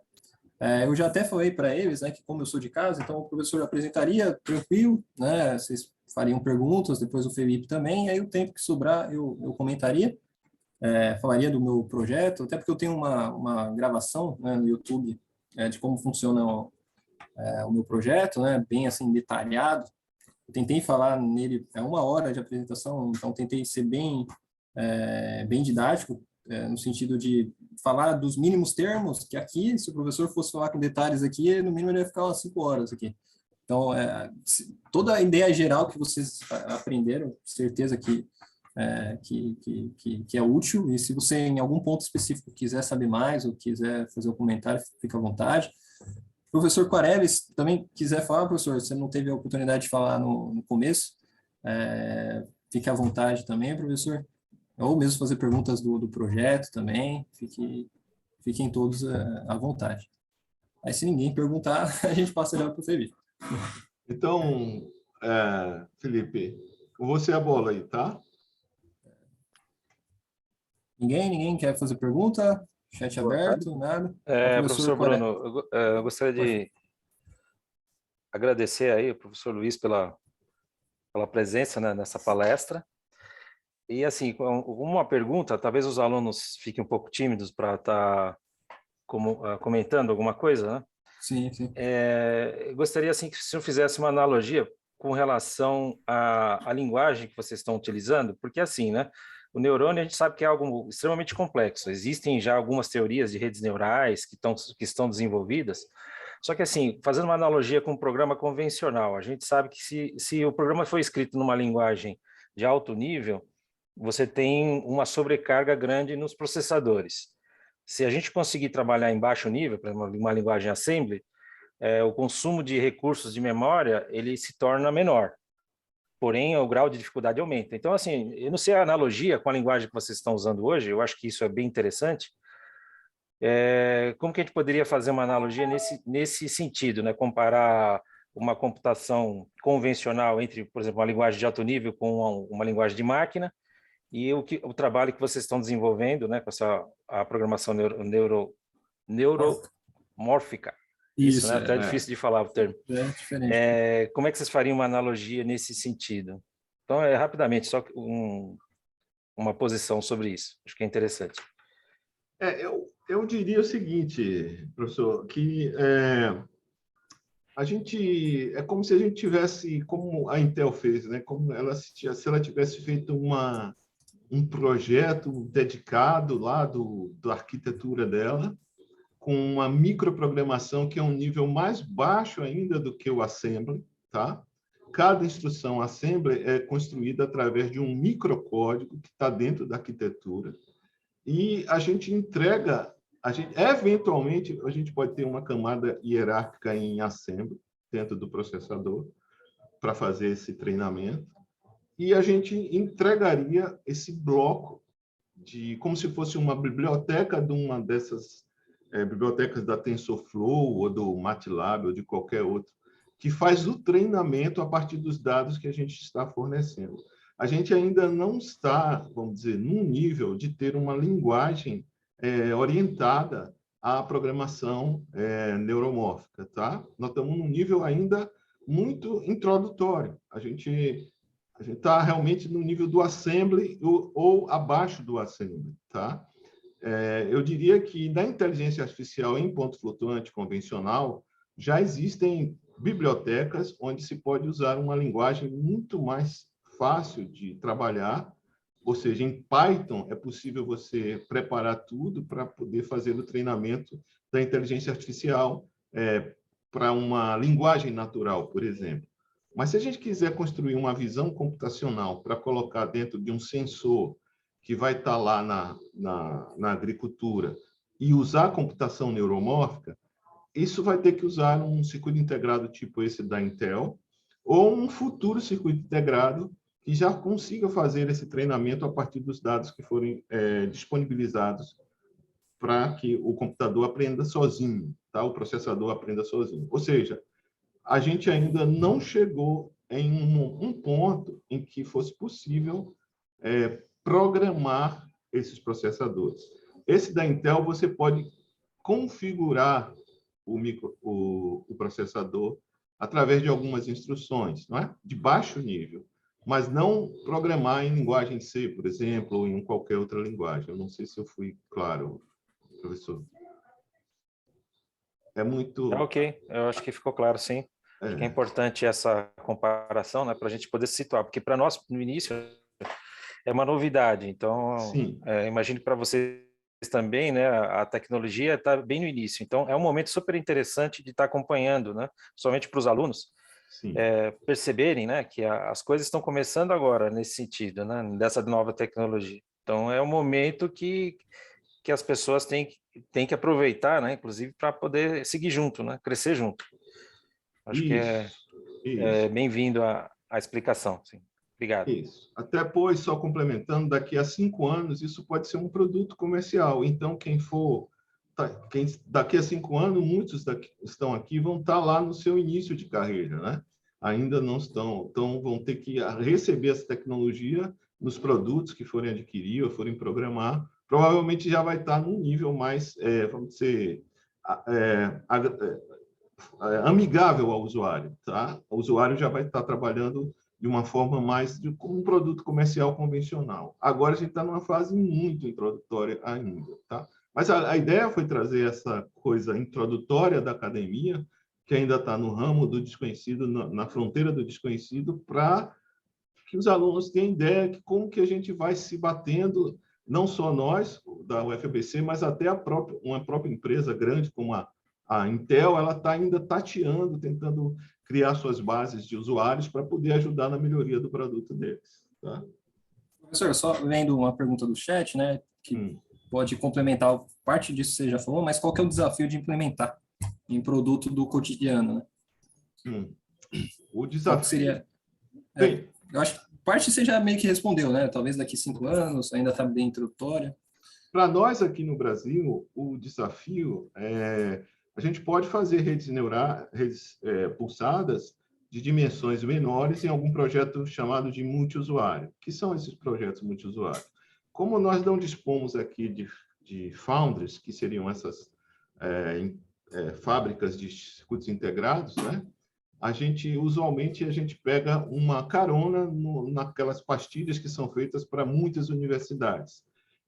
Eu já até falei para eles, né, que como eu sou de casa, então o professor apresentaria tranquilo, né, vocês fariam perguntas, depois o Felipe também, e aí o tempo que sobrar eu comentaria, falaria do meu projeto, até porque eu tenho uma gravação, né, no YouTube de como funciona o meu projeto, né, bem assim detalhado. Eu tentei falar nele 1 hora de apresentação, então tentei ser bem didático, no sentido de falar dos mínimos termos, que aqui, se o professor fosse falar com detalhes aqui, no mínimo ele ia ficar umas 5 horas aqui. Então, toda a ideia geral que vocês aprenderam, certeza que é útil, e se você em algum ponto específico quiser saber mais ou quiser fazer um comentário, fica à vontade. Professor Quareves, também quiser falar, professor, você não teve a oportunidade de falar no começo, fique à vontade também, professor, ou mesmo fazer perguntas do projeto também, fiquem todos à vontade. Aí, se ninguém perguntar, a gente passa já para o Felipe. Então, Felipe, com você a bola aí, tá? Ninguém quer fazer pergunta? Chat aberto, nada? Professor Bruno, eu gostaria de agradecer aí o professor Luiz pela presença, né, nessa palestra. E, assim, uma pergunta, talvez os alunos fiquem um pouco tímidos para estar comentando alguma coisa, né? Sim. Eu gostaria, assim, que o senhor fizesse uma analogia com relação à linguagem que vocês estão utilizando, porque assim, né? O neurônio a gente sabe que é algo extremamente complexo. Existem já algumas teorias de redes neurais que estão desenvolvidas. Só que assim, fazendo uma analogia com um programa convencional, a gente sabe que se o programa foi escrito numa linguagem de alto nível, você tem uma sobrecarga grande nos processadores. Se a gente conseguir trabalhar em baixo nível, por exemplo, uma linguagem assembly, o consumo de recursos de memória ele se torna menor. Porém, o grau de dificuldade aumenta. Então, assim, eu não sei a analogia com a linguagem que vocês estão usando hoje, eu acho que isso é bem interessante. Como que a gente poderia fazer uma analogia nesse sentido, né? Comparar uma computação convencional entre, por exemplo, uma linguagem de alto nível com uma linguagem de máquina e o trabalho que vocês estão desenvolvendo, né? Com a programação neuromórfica. Isso, né? Isso, Até é difícil de falar o termo. é diferente. Como é que vocês fariam uma analogia nesse sentido? Então, rapidamente, só uma posição sobre isso. Acho que é interessante. Eu diria o seguinte, professor, que a gente é como se a gente tivesse, como a Intel fez, né? Como se ela tivesse feito um projeto dedicado lá da arquitetura dela, com uma microprogramação que é um nível mais baixo ainda do que o assembly, tá? Cada instrução assembly é construída através de um microcódigo que está dentro da arquitetura e a gente entrega, eventualmente, a gente pode ter uma camada hierárquica em assembly dentro do processador para fazer esse treinamento e a gente entregaria esse bloco como se fosse uma biblioteca de uma dessas bibliotecas da TensorFlow ou do MATLAB ou de qualquer outro, que faz o treinamento a partir dos dados que a gente está fornecendo. A gente ainda não está, vamos dizer, num nível de ter uma linguagem orientada à programação neuromórfica, tá? Nós estamos num nível ainda muito introdutório. A gente está realmente no nível do assembly ou abaixo do assembly, tá? Eu diria que na inteligência artificial em ponto flutuante convencional já existem bibliotecas onde se pode usar uma linguagem muito mais fácil de trabalhar, ou seja, em Python é possível você preparar tudo para poder fazer o treinamento da inteligência artificial para uma linguagem natural, por exemplo. Mas se a gente quiser construir uma visão computacional para colocar dentro de um sensor que vai estar lá na agricultura e usar a computação neuromórfica, isso vai ter que usar um circuito integrado tipo esse da Intel ou um futuro circuito integrado que já consiga fazer esse treinamento a partir dos dados que forem disponibilizados para que o computador aprenda sozinho, tá? O processador aprenda sozinho. Ou seja, a gente ainda não chegou em um ponto em que fosse possível programar esses processadores. Esse da Intel, você pode configurar o processador através de algumas instruções, não é? De baixo nível, mas não programar em linguagem C, por exemplo, ou em qualquer outra linguagem. Eu não sei se eu fui claro, professor. É muito... Ok, eu acho que ficou claro, sim. Acho que é importante essa comparação, né, para a gente poder se situar, porque para nós, no início, é uma novidade. Então, imagino que para vocês também, né, a tecnologia está bem no início. Então, é um momento super interessante de estar acompanhando, né, somente para os alunos perceberem, né, que as coisas estão começando agora nesse sentido, né, dessa nova tecnologia. Então, é um momento que as pessoas têm que aproveitar, né, inclusive para poder seguir junto, né, crescer junto. Acho que é bem-vindo a explicação, sim. Obrigado. Isso. Até, pois, só complementando, daqui a 5 anos, isso pode ser um produto comercial. Então, daqui a 5 anos, muitos estão aqui vão estar lá no seu início de carreira, né? Ainda não estão. Então, vão ter que receber essa tecnologia nos produtos que forem adquirir ou forem programar. Provavelmente já vai estar num nível mais, vamos dizer, amigável ao usuário, tá? O usuário já vai estar trabalhando de uma forma mais como um produto comercial convencional. Agora a gente está numa fase muito introdutória ainda, tá? Mas a ideia foi trazer essa coisa introdutória da academia, que ainda está no ramo do desconhecido, na fronteira do desconhecido, para que os alunos tenham ideia de como que a gente vai se batendo, não só nós, da UFABC, mas até uma própria empresa grande como a Intel, ela está ainda tateando, tentando criar suas bases de usuários para poder ajudar na melhoria do produto deles. Tá? Professor, só vendo uma pergunta do chat, né, que pode complementar parte disso que você já falou, mas qual que é o desafio de implementar em produto do cotidiano, né? O desafio... Qual que seria... eu acho que parte você já meio que respondeu, né? Talvez daqui 5 anos, ainda está bem introdutória. Para nós aqui no Brasil, o desafio é... A gente pode fazer redes pulsadas de dimensões menores em algum projeto chamado de multiusuário. O que são esses projetos multiusuário? Como nós não dispomos aqui de foundries, que seriam essas fábricas de circuitos integrados, né? Usualmente, a gente pega uma carona naquelas pastilhas que são feitas para muitas universidades.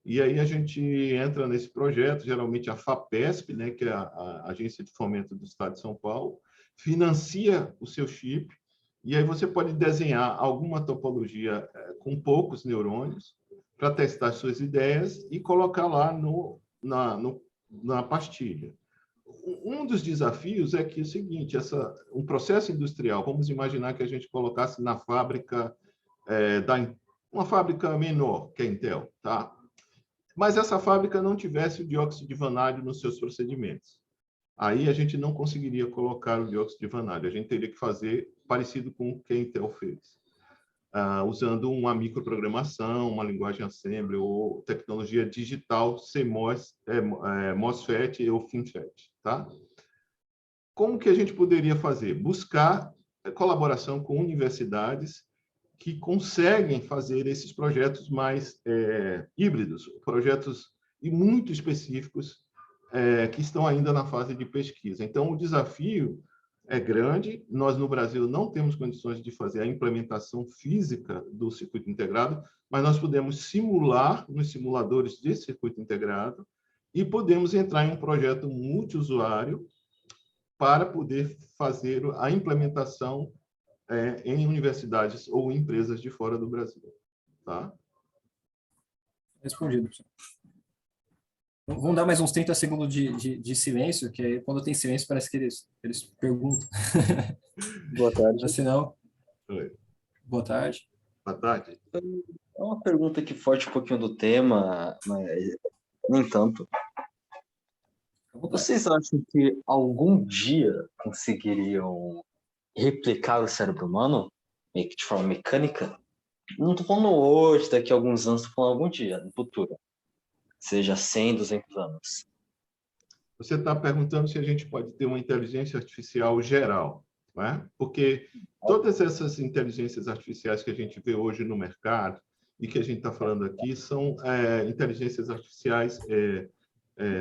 E aí a gente entra nesse projeto, geralmente a FAPESP, né, que é a Agência de Fomento do Estado de São Paulo, financia o seu chip, e aí você pode desenhar alguma topologia com poucos neurônios para testar suas ideias e colocar lá na pastilha. Um dos desafios é que é o seguinte, um processo industrial, vamos imaginar que a gente colocasse na fábrica, uma fábrica menor que a Intel, tá? Mas essa fábrica não tivesse o dióxido de vanádio nos seus procedimentos. Aí a gente não conseguiria colocar o dióxido de vanádio, a gente teria que fazer parecido com o que a Intel fez, usando uma microprogramação, uma linguagem assembly ou tecnologia digital CMOS, MOSFET ou FinFET. Tá? Como que a gente poderia fazer? Buscar colaboração com universidades que conseguem fazer esses projetos mais híbridos, projetos muito específicos que estão ainda na fase de pesquisa. Então, o desafio é grande. Nós, no Brasil, não temos condições de fazer a implementação física do circuito integrado, mas nós podemos simular nos simuladores de circuito integrado e podemos entrar em um projeto multiusuário para poder fazer a implementação em universidades ou empresas de fora do Brasil. Tá? Respondido. Vamos dar mais uns 30 segundos de silêncio, que aí, quando tem silêncio parece que eles perguntam. Boa tarde. Mas, senão... Oi. Boa tarde. Boa tarde. É uma pergunta que foge um pouquinho do tema, mas nem tanto. Vocês acham que algum dia conseguiriam replicar o cérebro humano, meio que de forma mecânica? Não estou falando hoje, daqui a alguns anos, estou falando algum dia, no futuro. Seja 100, 200 anos. Você está perguntando se a gente pode ter uma inteligência artificial geral, né? Porque todas essas inteligências artificiais que a gente vê hoje no mercado e que a gente está falando aqui são inteligências artificiais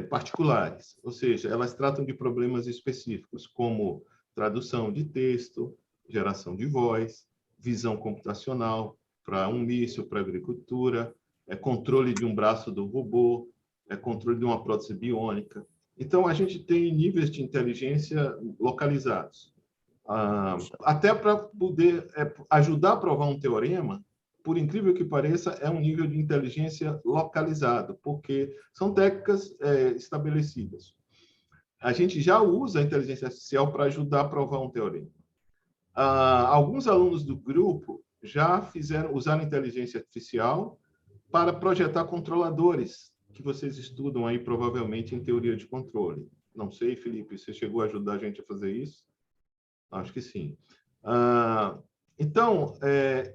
particulares, ou seja, elas tratam de problemas específicos, como tradução de texto, geração de voz, visão computacional para um míssil, para agricultura, controle de um braço do robô, controle de uma prótese biônica. Então, a gente tem níveis de inteligência localizados. Até para poder ajudar a provar um teorema, por incrível que pareça, é um nível de inteligência localizado, porque são técnicas estabelecidas. A gente já usa a inteligência artificial para ajudar a provar um teorema. Alguns alunos do grupo já usaram inteligência artificial para projetar controladores, que vocês estudam aí provavelmente em teoria de controle. Não sei, Felipe, você chegou a ajudar a gente a fazer isso? Acho que sim. Então,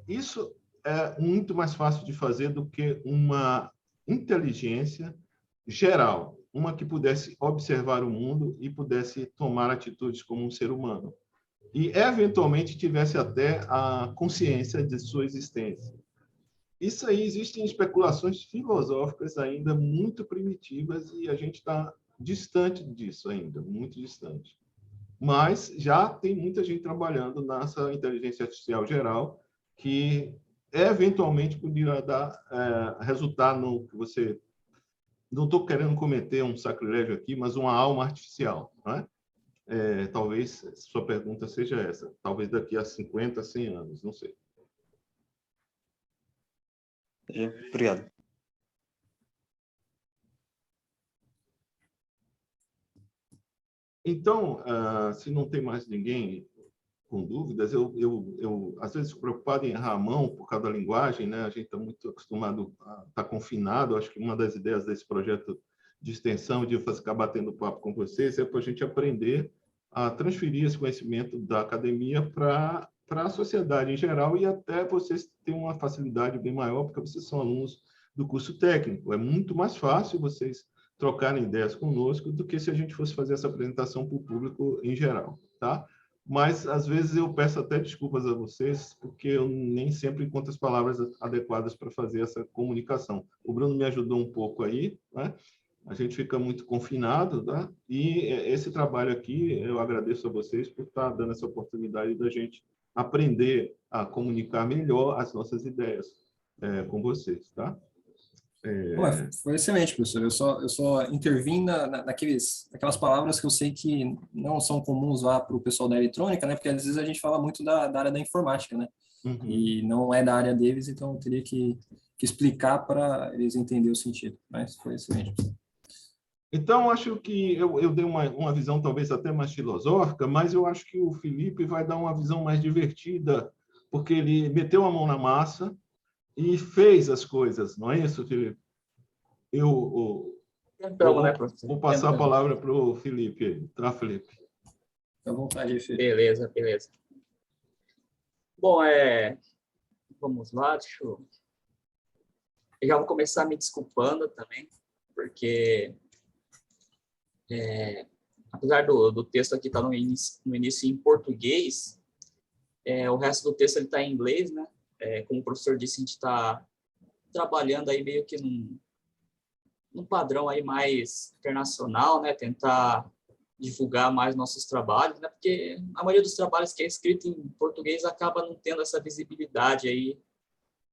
isso é muito mais fácil de fazer do que uma inteligência geral, uma que pudesse observar o mundo e pudesse tomar atitudes como um ser humano. E, eventualmente, tivesse até a consciência de sua existência. Isso aí, existem especulações filosóficas ainda muito primitivas e a gente está distante disso ainda, muito distante. Mas já tem muita gente trabalhando nessa inteligência artificial geral que eventualmente poderia resultar no que você... Não estou querendo cometer um sacrilégio aqui, mas uma alma artificial, não é? talvez sua pergunta seja essa, talvez daqui a 50, 100 anos, não sei. Obrigado. Então, se não tem mais ninguém com dúvidas, eu às vezes preocupado em errar a mão por causa da linguagem, né? A gente está muito acostumado a estar confinado. Acho que uma das ideias desse projeto de extensão, de ficar batendo papo com vocês, é para a gente aprender a transferir esse conhecimento da academia para a sociedade em geral e até vocês terem uma facilidade bem maior, porque vocês são alunos do curso técnico. É muito mais fácil vocês trocarem ideias conosco do que se a gente fosse fazer essa apresentação para o público em geral, tá? Mas, às vezes, eu peço até desculpas a vocês, porque eu nem sempre encontro as palavras adequadas para fazer essa comunicação. O Bruno me ajudou um pouco aí, né? A gente fica muito confinado, tá? E esse trabalho aqui, eu agradeço a vocês por estar dando essa oportunidade da gente aprender a comunicar melhor as nossas ideias com vocês, tá? Ué, foi excelente, professor. Eu só intervim naquelas palavras que eu sei que não são comuns lá para o pessoal da eletrônica, né? Porque às vezes a gente fala muito da área da informática, né? Uhum. E não é da área deles, então eu teria que explicar para eles entenderem o sentido. Mas foi excelente. Então, acho que eu dei uma visão talvez até mais filosófica, mas eu acho que o Felipe vai dar uma visão mais divertida, porque ele meteu a mão na massa e fez as coisas, não é isso, Felipe? Vou passar a palavra para o Felipe, tá, Felipe? Fica à vontade, Felipe. Beleza, beleza. Bom, vamos lá, eu já vou começar me desculpando também, porque apesar do texto aqui estar no início em português, o resto do texto está em inglês, né? Como o professor disse, a gente está trabalhando aí meio que num padrão aí mais internacional, né? Tentar divulgar mais nossos trabalhos, né? Porque a maioria dos trabalhos que é escrito em português acaba não tendo essa visibilidade aí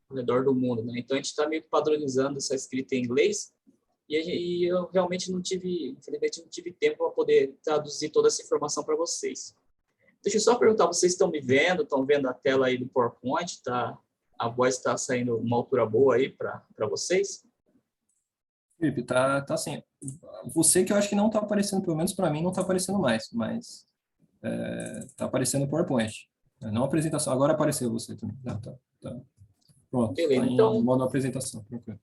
ao redor do mundo, né? Então a gente está meio que padronizando essa escrita em inglês e eu realmente infelizmente não tive tempo para poder traduzir toda essa informação para vocês. Deixa eu só perguntar, vocês estão me vendo? Estão vendo a tela aí do PowerPoint? Tá? A voz está saindo uma altura boa aí para vocês? Felipe, tá assim. Você que eu acho que não está aparecendo, pelo menos para mim, não está aparecendo mais, mas está aparecendo o PowerPoint. Não a apresentação. Agora apareceu você também. Tá. Pronto, beleza, tá então, em modo apresentação. Tranquilo.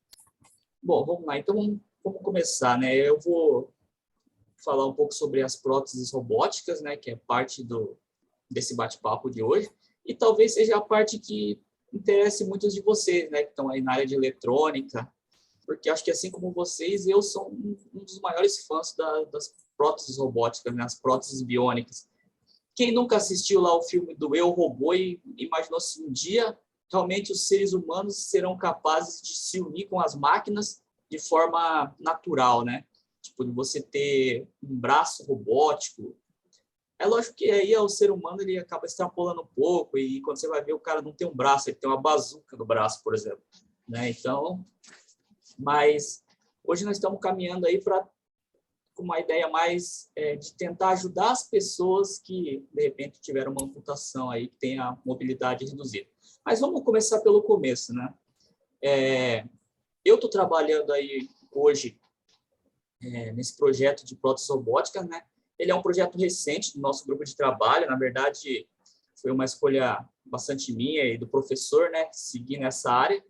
Bom, vamos lá. Então, vamos começar, né? Eu vou falar um pouco sobre as próteses robóticas, né? Que é parte desse bate-papo de hoje. E talvez seja a parte que interesse muitos de vocês, né? Que estão aí na área de eletrônica. Porque acho que, assim como vocês, eu sou um dos maiores fãs das próteses robóticas, né? As próteses biônicas. Quem nunca assistiu lá o filme do Eu, Robô e imaginou se um dia realmente os seres humanos serão capazes de se unir com as máquinas de forma natural, né? Tipo, de você ter um braço robótico. É lógico que aí o ser humano ele acaba extrapolando um pouco e quando você vai ver o cara não tem um braço, ele tem uma bazuca no braço, por exemplo, né? Então, mas hoje nós estamos caminhando aí com uma ideia mais de tentar ajudar as pessoas que de repente tiveram uma amputação aí, que tem a mobilidade reduzida. Mas vamos começar pelo começo, né? Eu estou trabalhando aí hoje nesse projeto de próteses robóticas, né? Ele é um projeto recente do nosso grupo de trabalho, na verdade, foi uma escolha bastante minha e do professor, né? Seguir nessa área,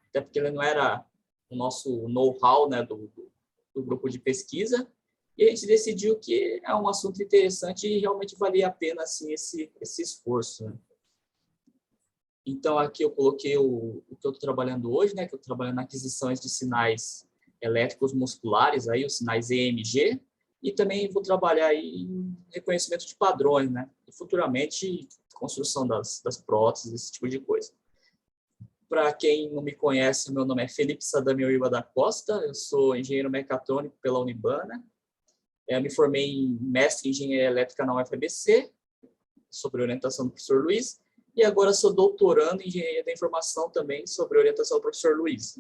até porque ele não era o nosso know-how, né? Do grupo de pesquisa, e a gente decidiu que é um assunto interessante e realmente valia a pena, assim, esse esforço, né? Então, aqui eu coloquei o que eu estou trabalhando hoje, né? Que eu estou trabalhando na aquisições de sinais elétricos musculares, aí, os sinais EMG, e também vou trabalhar aí em reconhecimento de padrões, né? E futuramente, construção das próteses, esse tipo de coisa. Para quem não me conhece, meu nome é Felipe Sadamio Iba da Costa, eu sou engenheiro mecatrônico pela Unibana, eu me formei em mestre em engenharia elétrica na UFABC, sobre orientação do professor Luiz, e agora sou doutorando em engenharia da informação também, sobre orientação do professor Luiz.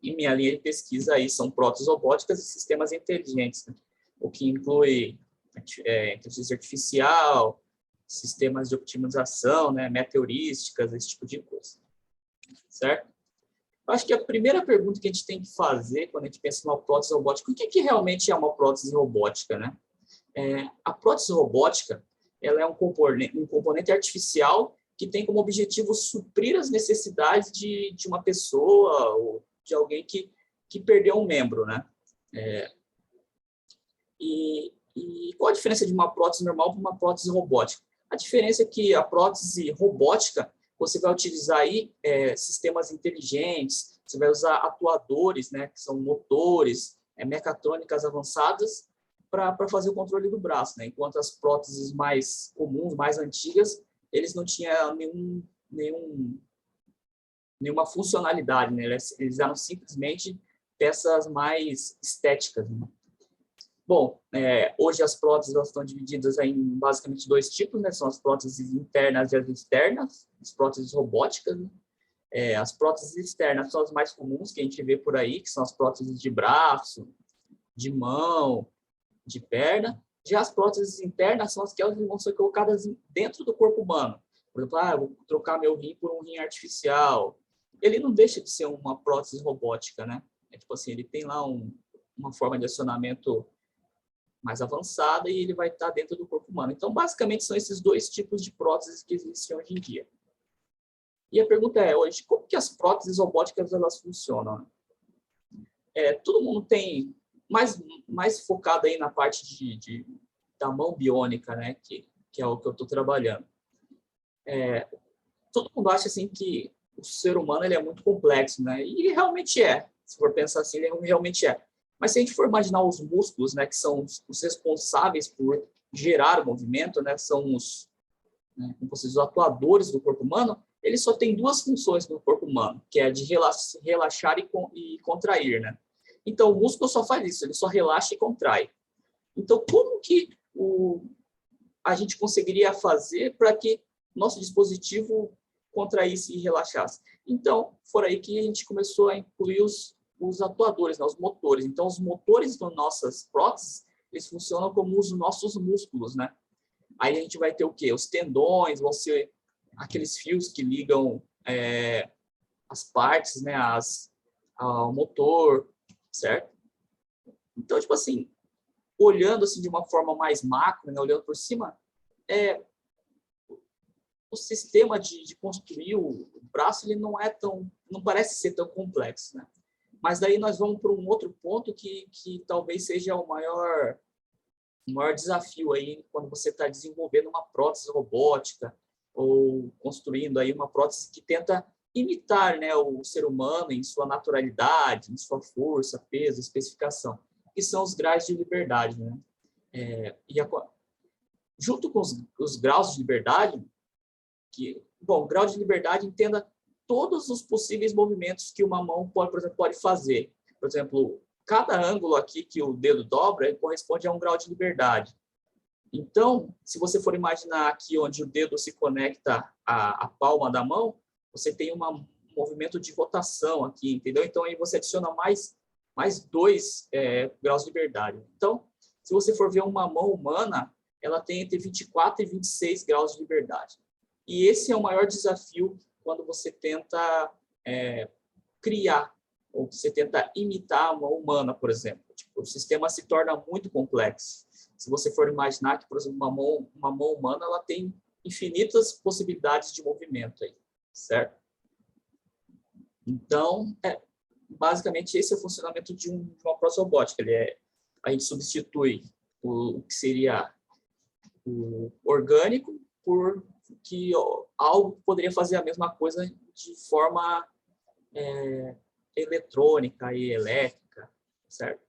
E minha linha de pesquisa aí são próteses robóticas e sistemas inteligentes, né? O que inclui inteligência artificial, sistemas de optimização, né, meta-heurísticas, esse tipo de coisa. Certo? Eu acho que a primeira pergunta que a gente tem que fazer quando a gente pensa numa prótese robótica, o que realmente é uma prótese robótica, né? A prótese robótica, ela é um componente artificial que tem como objetivo suprir as necessidades de uma pessoa ou de alguém que perdeu um membro, né? E qual a diferença de uma prótese normal para uma prótese robótica? A diferença é que a prótese robótica, você vai utilizar aí sistemas inteligentes, você vai usar atuadores, né, que são motores, mecatrônicas avançadas, para fazer o controle do braço, né? Enquanto as próteses mais comuns, mais antigas, eles não tinham nenhuma funcionalidade, né? Eles eram simplesmente peças mais estéticas, né? Bom, hoje as próteses elas estão divididas em basicamente 2 tipos, né? São as próteses internas e as externas, as próteses robóticas, né? As próteses externas são as mais comuns que a gente vê por aí, que são as próteses de braço, de mão, de perna. Já as próteses internas são as que vão ser colocadas dentro do corpo humano. Por exemplo, eu vou trocar meu rim por um rim artificial. Ele não deixa de ser uma prótese robótica, né? Tipo assim, ele tem lá uma forma de acionamento mais avançada e ele vai estar dentro do corpo humano. Então, basicamente, são esses 2 tipos de próteses que existem hoje em dia. E a pergunta é, hoje, como que as próteses robóticas elas funcionam? Todo mundo tem mais focado aí na parte da mão biônica, né? Que é o que eu estou trabalhando. Todo mundo acha assim que o ser humano ele é muito complexo, né? E ele realmente é. Se for pensar assim, ele realmente é. Mas se a gente for imaginar os músculos, né, que são os responsáveis por gerar o movimento, né, são os atuadores do corpo humano, ele só tem 2 funções no corpo humano, que é a de relaxar e contrair, né? Então, o músculo só faz isso, ele só relaxa e contrai. Então, como que a gente conseguiria fazer para que nosso dispositivo contraísse e relaxasse? Então, foi aí que a gente começou a incluir os atuadores, né, os motores. Então, os motores das nossas próteses, eles funcionam como os nossos músculos, né? Aí a gente vai ter o quê? Os tendões, vão ser aqueles fios que ligam as partes, né, ao motor, certo? Então, tipo assim, olhando assim de uma forma mais macro, né, olhando por cima, o sistema de construir o braço, ele não parece ser tão complexo, né? Mas daí nós vamos para um outro ponto que talvez seja o maior desafio aí quando você está desenvolvendo uma prótese robótica ou construindo aí uma prótese que tenta imitar, né, o ser humano em sua naturalidade, em sua força, peso, especificação, que são os graus de liberdade, né? Junto com os graus de liberdade, grau de liberdade entenda todos os possíveis movimentos que uma mão pode fazer. Por exemplo, cada ângulo aqui que o dedo dobra corresponde a um grau de liberdade. Então, se você for imaginar aqui onde o dedo se conecta à palma da mão, você tem um movimento de rotação aqui, entendeu? Então, aí você adiciona mais 2 graus de liberdade. Então, se você for ver uma mão humana, ela tem entre 24 e 26 graus de liberdade. E esse é o maior desafio quando você tenta criar, ou você tenta imitar uma humana, por exemplo. Tipo, o sistema se torna muito complexo. Se você for imaginar que, por exemplo, uma mão humana ela tem infinitas possibilidades de movimento, aí, certo? Então, basicamente, esse é o funcionamento de uma prótese robótica. A gente substitui o que seria o orgânico por que algo poderia fazer a mesma coisa de forma eletrônica e elétrica, certo?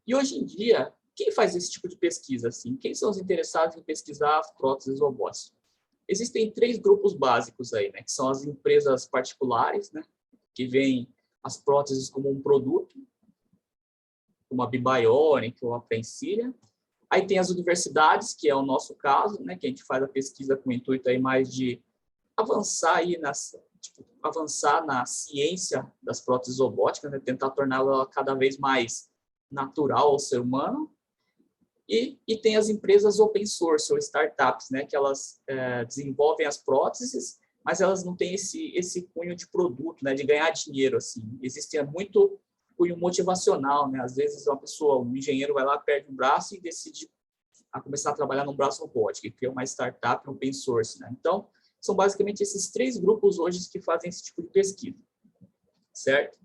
E hoje em dia, quem faz esse tipo de pesquisa? Assim? Quem são os interessados em pesquisar as próteses robóticas? Existem 3 grupos básicos aí, né? Que são as empresas particulares, né? Que veem as próteses como um produto, como a Bibionic ou a Pensilia. Aí tem as universidades, que é o nosso caso, né? Que a gente faz a pesquisa com o intuito aí mais de avançar aí avançar na ciência das próteses robóticas, né? Tentar torná-la cada vez mais natural ao ser humano. E tem as empresas open source, ou startups, né, que elas desenvolvem as próteses, mas elas não têm esse cunho de produto, né, de ganhar dinheiro, assim. Existe muito cunho motivacional, né? Às vezes um engenheiro vai lá, perde um braço e decide começar a trabalhar num braço robótico, e cria uma startup open source, né? Então, são basicamente esses 3 grupos hoje que fazem esse tipo de pesquisa, certo?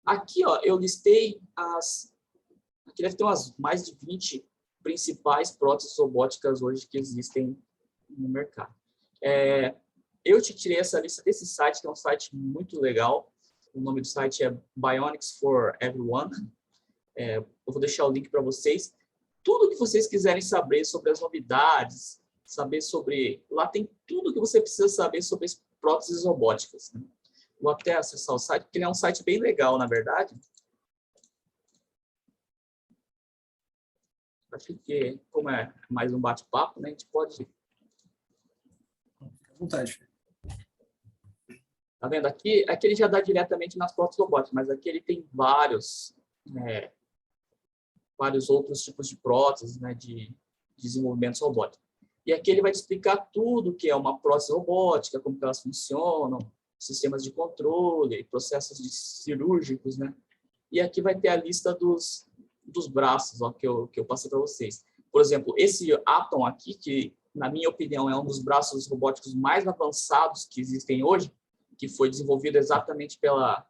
Aqui, ó, eu listei aqui deve ter mais de 20 principais próteses robóticas hoje que existem no mercado. Eu te tirei essa lista desse site, que é um site muito legal. O nome do site é Bionics for Everyone. Eu vou deixar o link para vocês. Tudo que vocês quiserem saber sobre as novidades, saber sobre... Lá tem tudo que você precisa saber sobre as próteses robóticas, né? Vou até acessar o site, porque ele é um site bem legal, na verdade. Acho que, como é mais um bate-papo, né, a gente pode... Fica à vontade. Tá vendo? Aqui ele já dá diretamente nas próteses robóticas, mas aqui ele tem vários outros tipos de próteses, né, de desenvolvimentos robóticos. E aqui ele vai te explicar tudo que é uma prótese robótica, como que elas funcionam, sistemas de controle, processos cirúrgicos, né? E aqui vai ter a lista dos braços, ó, que eu passei para vocês. Por exemplo, esse Atom aqui, que na minha opinião é um dos braços robóticos mais avançados que existem hoje, que foi desenvolvido exatamente pela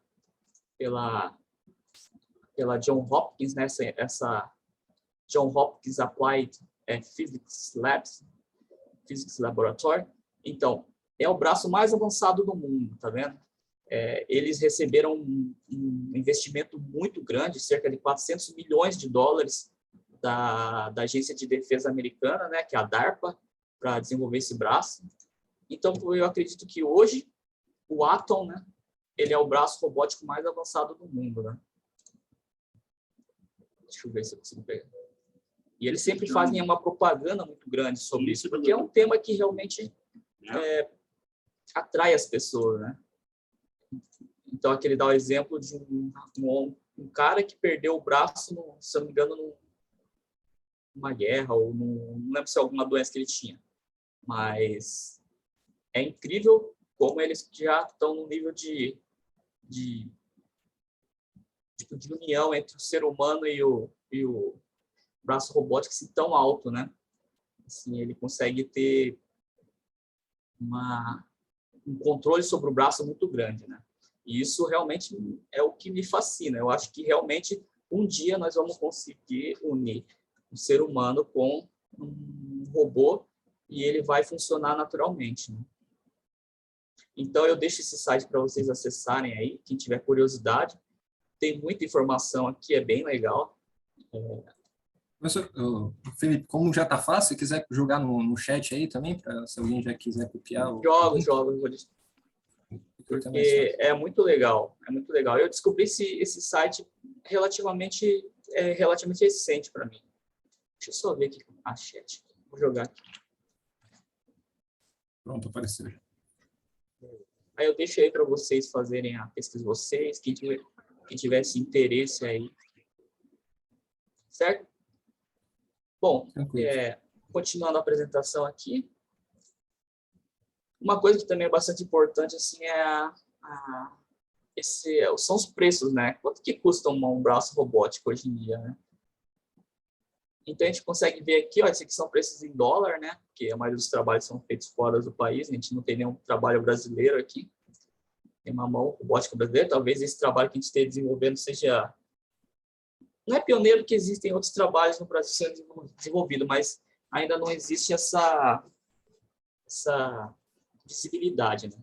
John Hopkins, né? essa John Hopkins Applied Physics Laboratory. Então, é o braço mais avançado do mundo, tá vendo? Eles receberam um investimento muito grande, cerca de 400 milhões de dólares da Agência de Defesa Americana, né, que é a DARPA, para desenvolver esse braço. Então, eu acredito que hoje o Atom, né, ele é o braço robótico mais avançado do mundo, né? Deixa eu ver se eu consigo pegar. E eles sempre fazem uma propaganda muito grande sobre isso, porque é um tema que realmente atrai as pessoas, né? Então, aqui ele dá o exemplo de um cara que perdeu o braço, se eu não me engano, numa guerra, ou não lembro se é alguma doença que ele tinha. Mas é incrível como eles já estão no nível de união entre o ser humano e o braço robótico assim, tão alto, né? Assim, ele consegue ter um controle sobre o braço muito grande, né? E isso realmente é o que me fascina. Eu acho que realmente um dia nós vamos conseguir unir o ser humano com um robô e ele vai funcionar naturalmente, né? Então, eu deixo esse site para vocês acessarem aí, quem tiver curiosidade. Tem muita informação aqui, é bem legal. Felipe, como já está fácil, se quiser jogar no chat aí também, se alguém já quiser copiar o Jogo, porque é muito legal, é muito legal. Eu descobri esse site relativamente recente para mim. Deixa eu só ver aqui a chat. Vou jogar aqui. Pronto, apareceu. Aí eu deixo aí para vocês fazerem a pesquisa de vocês, quem tivesse interesse aí. Certo? Bom, continuando a apresentação aqui, uma coisa que também é bastante importante assim, são os preços, né? Quanto que custa um braço robótico hoje em dia, né? Então, a gente consegue ver aqui, ó, esses aqui são preços em dólar, né? Porque a maioria dos trabalhos são feitos fora do país, a gente não tem nenhum trabalho brasileiro aqui. Tem uma mão robótica brasileira, talvez esse trabalho que a gente esteja desenvolvendo seja... Não é pioneiro, porque existem outros trabalhos no Brasil sendo desenvolvidos, mas ainda não existe essa visibilidade, né?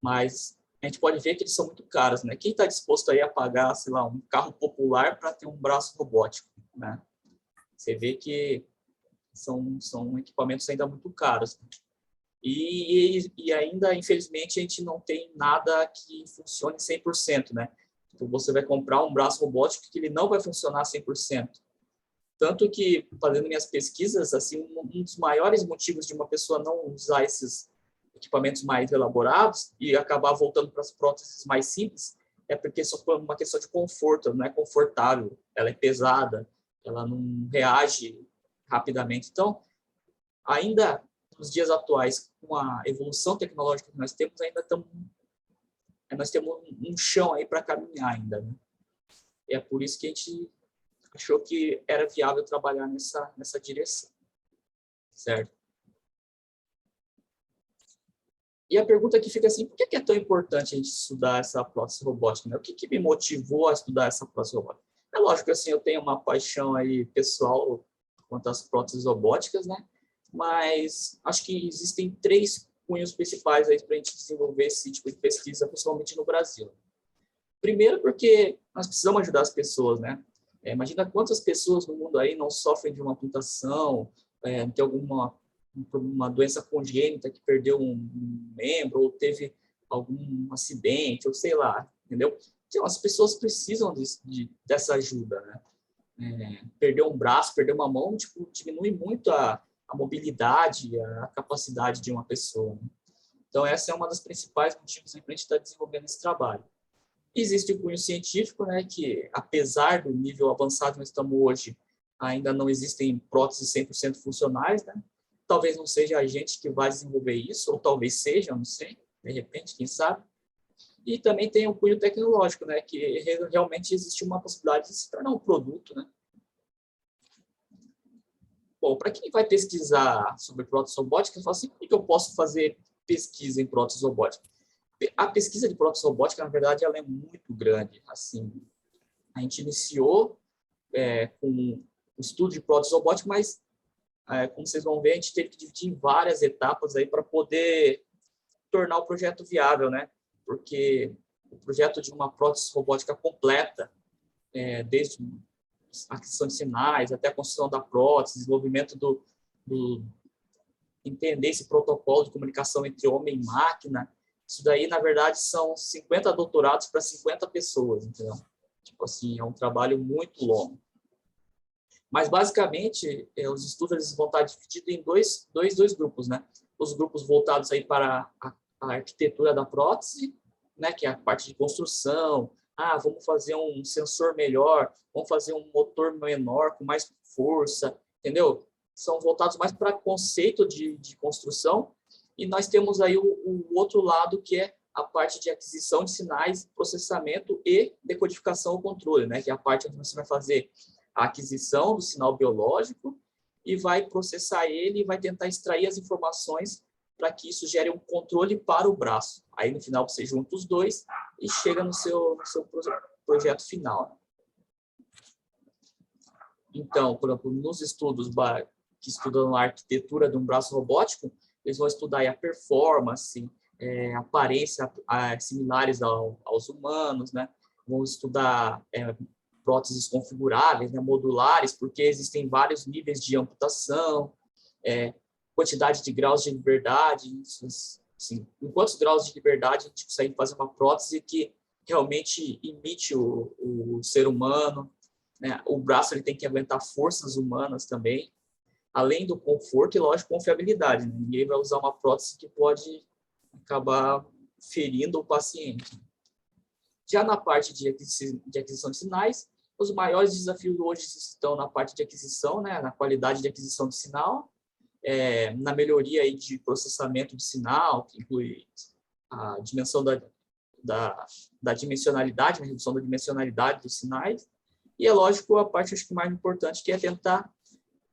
Mas a gente pode ver que eles são muito caros, né? Quem está disposto aí a pagar, sei lá, um carro popular para ter um braço robótico, né? Você vê que são equipamentos ainda muito caros. E ainda, infelizmente, a gente não tem nada que funcione 100%, né? Então, você vai comprar um braço robótico que ele não vai funcionar 100%. Tanto que, fazendo minhas pesquisas, assim, um dos maiores motivos de uma pessoa não usar esses equipamentos mais elaborados e acabar voltando para as próteses mais simples é porque só por uma questão de conforto, não é confortável, ela é pesada, ela não reage rapidamente. Então, ainda nos dias atuais, com a evolução tecnológica que nós temos, nós temos um chão aí para caminhar ainda, né? E é por isso que a gente achou que era viável trabalhar nessa direção, certo? E a pergunta que fica assim, por que é tão importante a gente estudar essa prótese robótica, né? O que me motivou a estudar essa prótese robótica? É lógico que assim, eu tenho uma paixão aí pessoal quanto às próteses robóticas, né? Mas acho que existem 3 cunhos principais aí para a gente desenvolver esse tipo de pesquisa, principalmente no Brasil. Primeiro, porque nós precisamos ajudar as pessoas, né? Imagina quantas pessoas no mundo aí não sofrem de uma amputação, de uma doença congênita que perdeu um membro, ou teve algum acidente, ou sei lá, entendeu? Então, as pessoas precisam dessa ajuda, né? Perder um braço, perder uma mão, tipo, diminui muito a mobilidade, a capacidade de uma pessoa, né? Então, essa é uma das principais motivos para a gente estar desenvolvendo esse trabalho. Existe o cunho científico, né, que apesar do nível avançado que nós estamos hoje, ainda não existem próteses 100% funcionais, né? Talvez não seja a gente que vai desenvolver isso, ou talvez seja, não sei, de repente, quem sabe. E também tem o cunho tecnológico, né, que realmente existe uma possibilidade de se tornar um produto, né? Bom, para quem vai pesquisar sobre prótese robótica, fala assim, como que eu posso fazer pesquisa em prótese robótica? A pesquisa de prótese robótica, na verdade, ela é muito grande. Assim, a gente iniciou com o estudo de prótese robótica, mas, como vocês vão ver, a gente teve que dividir em várias etapas aí para poder tornar o projeto viável, né? Porque o projeto de uma prótese robótica completa, desde a aquisição de sinais até a construção da prótese, desenvolvimento entender esse protocolo de comunicação entre homem e máquina, isso daí, na verdade, são 50 doutorados para 50 pessoas, entendeu? Tipo assim, é um trabalho muito longo. Mas, basicamente, os estudos eles vão estar divididos em dois grupos, né? Os grupos voltados aí para a arquitetura da prótese, né? Que é a parte de construção. Vamos fazer um sensor melhor, vamos fazer um motor menor, com mais força, entendeu? São voltados mais para conceito de construção. E nós temos aí o outro lado, que é a parte de aquisição de sinais, processamento e decodificação ou controle, né? Que é a parte onde você vai fazer a aquisição do sinal biológico e vai processar ele e vai tentar extrair as informações para que isso gere um controle para o braço. Aí, no final, você junta os dois e chega no seu projeto final. Então, por exemplo, nos estudos que estudam a arquitetura de um braço robótico, eles vão estudar aí a performance, a aparência similares aos humanos, né? Vão estudar próteses configuráveis, né, modulares, porque existem vários níveis de amputação, quantidade de graus de liberdade, assim, em quantos graus de liberdade a gente consegue fazer uma prótese que realmente imite o ser humano, né? O braço ele tem que aguentar forças humanas também, além do conforto e, lógico, confiabilidade, né? Ninguém vai usar uma prótese que pode acabar ferindo o paciente. Já na parte de aquisição de sinais, os maiores desafios hoje estão na parte de aquisição, né? Na qualidade de aquisição de sinal, na melhoria aí de processamento de sinal, que inclui a dimensão da dimensionalidade, a redução da dimensionalidade dos sinais, e é lógico a parte acho que mais importante, que é tentar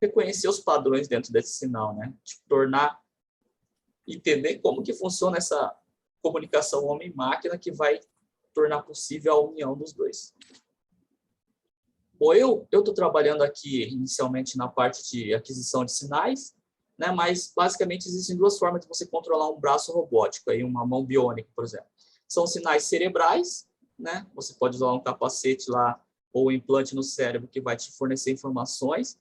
reconhecer os padrões dentro desse sinal, né? Tipo, entender como que funciona essa comunicação homem-máquina que vai tornar possível a união dos dois. Bom, eu estou trabalhando aqui inicialmente na parte de aquisição de sinais, né? Mas basicamente existem 2 formas de você controlar um braço robótico, aí uma mão biônica, por exemplo. São sinais cerebrais, né? Você pode usar um capacete lá ou um implante no cérebro que vai te fornecer informações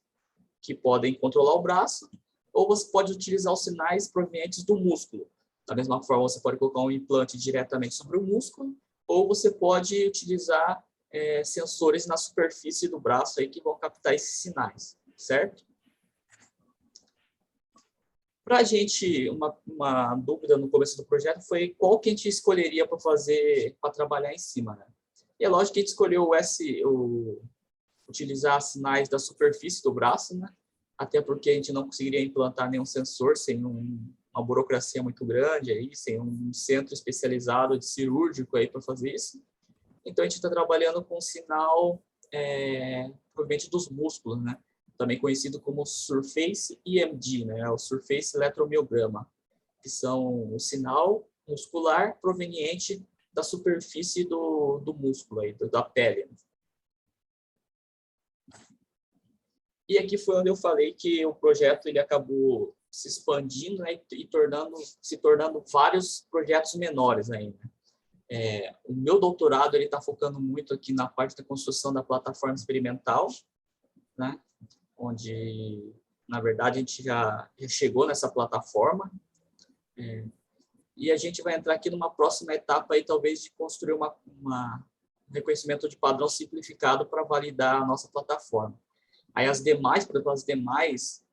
que podem controlar o braço, ou você pode utilizar os sinais provenientes do músculo. Da mesma forma, você pode colocar um implante diretamente sobre o músculo, ou você pode utilizar sensores na superfície do braço aí que vão captar esses sinais, certo? Para a gente, uma dúvida no começo do projeto foi qual que a gente escolheria para trabalhar em cima, né? E é lógico que a gente escolheu utilizar sinais da superfície do braço, né? Até porque a gente não conseguiria implantar nenhum sensor sem uma burocracia muito grande, aí, sem um centro especializado de cirúrgico para fazer isso. Então, a gente está trabalhando com um sinal proveniente dos músculos, né? Também conhecido como Surface EMG, né? O Surface Eletromiograma, que são o sinal muscular proveniente da superfície do músculo, aí, da pele. E aqui foi onde eu falei que o projeto ele acabou se expandindo, né, e se tornando vários projetos menores ainda. O meu doutorado ele está focando muito aqui na parte da construção da plataforma experimental, né, onde, na verdade, a gente já chegou nessa plataforma. E a gente vai entrar aqui numa próxima etapa, aí, talvez, de construir um reconhecimento de padrão simplificado para validar a nossa plataforma. Aí os demais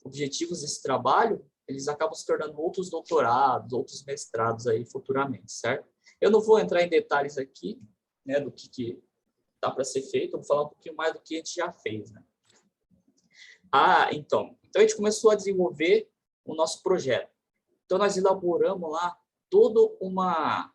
objetivos desse trabalho, eles acabam se tornando outros doutorados, outros mestrados aí futuramente, certo? Eu não vou entrar em detalhes aqui, né, do que dá para ser feito, eu vou falar um pouquinho mais do que a gente já fez, né? Então a gente começou a desenvolver o nosso projeto. Então nós elaboramos lá toda uma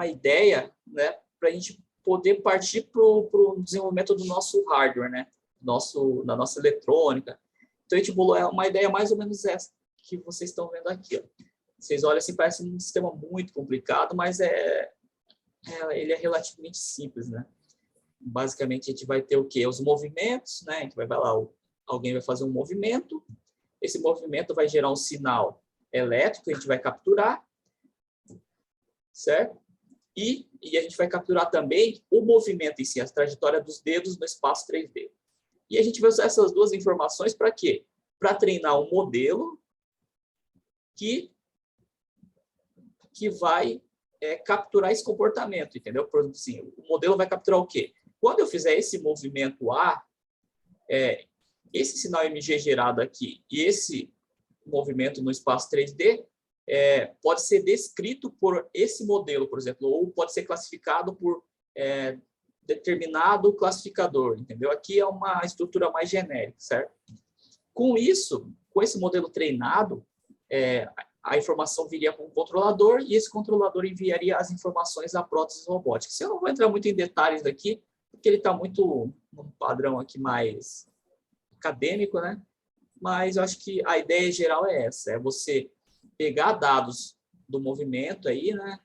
ideia, né, para a gente poder partir para o desenvolvimento do nosso hardware, né? Da nossa eletrônica. Então, a gente bolou uma ideia mais ou menos essa que vocês estão vendo aqui. Ó. Vocês olham assim, parece um sistema muito complicado, mas ele é relativamente simples, né? Basicamente, a gente vai ter o quê? Os movimentos, né? A gente vai lá, alguém vai fazer um movimento, esse movimento vai gerar um sinal elétrico que a gente vai capturar, certo? E a gente vai capturar também o movimento em si, a trajetória dos dedos no espaço 3D. E a gente vai usar essas duas informações para quê? Para treinar um modelo que vai capturar esse comportamento, entendeu? Por exemplo, assim, o modelo vai capturar o quê? Quando eu fizer esse movimento A, esse sinal MG gerado aqui e esse movimento no espaço 3D pode ser descrito por esse modelo, por exemplo, ou pode ser classificado por determinado classificador, entendeu? Aqui é uma estrutura mais genérica, certo? Com isso, com esse modelo treinado, a informação viria para um controlador e esse controlador enviaria as informações à prótese robótica. Eu não vou entrar muito em detalhes aqui, porque ele está muito num padrão aqui mais acadêmico, né? Mas eu acho que a ideia geral é essa, é você pegar dados do movimento aí, né?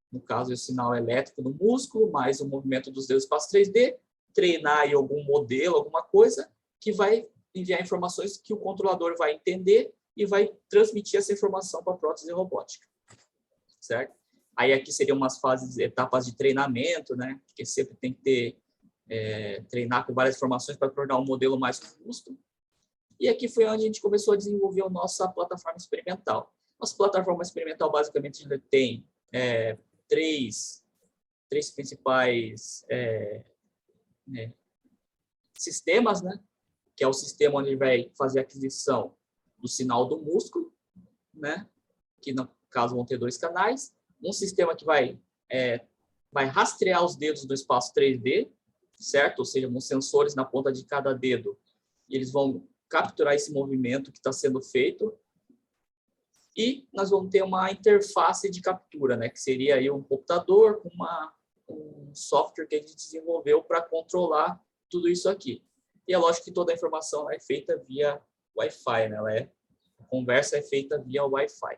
No caso, o sinal elétrico no músculo, mais o movimento dos dedos espaço 3D, treinar aí algum modelo, alguma coisa, que vai enviar informações que o controlador vai entender e vai transmitir essa informação para a prótese robótica, certo? Aí aqui seriam umas etapas de treinamento, né? Porque sempre tem que ter, treinar com várias informações para tornar um modelo mais robusto. E aqui foi onde a gente começou a desenvolver a nossa plataforma experimental. Nossa plataforma experimental, basicamente, tem três principais sistemas, né? Que é o sistema onde vai fazer a aquisição do sinal do músculo, né? Que no caso vão ter 2 canais. Um sistema que vai rastrear os dedos do espaço 3D, certo? Ou seja, com sensores na ponta de cada dedo, e eles vão capturar esse movimento que está sendo feito. E nós vamos ter uma interface de captura, né? Que seria aí um computador com um software que a gente desenvolveu para controlar tudo isso aqui. E é lógico que toda a informação é feita via Wi-Fi, né? A conversa é feita via Wi-Fi.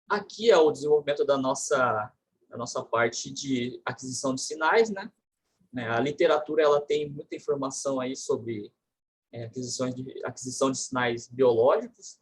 Aqui é o desenvolvimento da nossa parte de aquisição de sinais, né? A literatura ela tem muita informação aí sobre aquisição de sinais biológicos,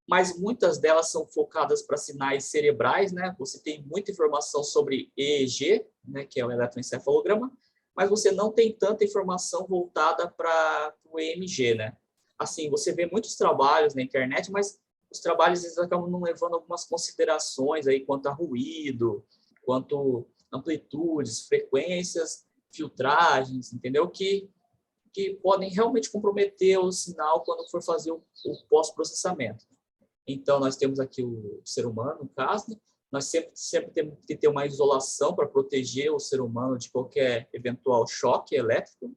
mas muitas delas são focadas para sinais cerebrais, né? Você tem muita informação sobre EEG, né? Que é o eletroencefalograma, mas você não tem tanta informação voltada para o EMG, né? Assim, você vê muitos trabalhos na internet, mas os trabalhos eles acabam não levando algumas considerações aí quanto a ruído, quanto amplitudes, frequências, filtragens, entendeu? Que podem realmente comprometer o sinal quando for fazer o pós-processamento. Então, nós temos aqui o ser humano, no caso, Nós sempre temos que ter uma isolação para proteger o ser humano de qualquer eventual choque elétrico.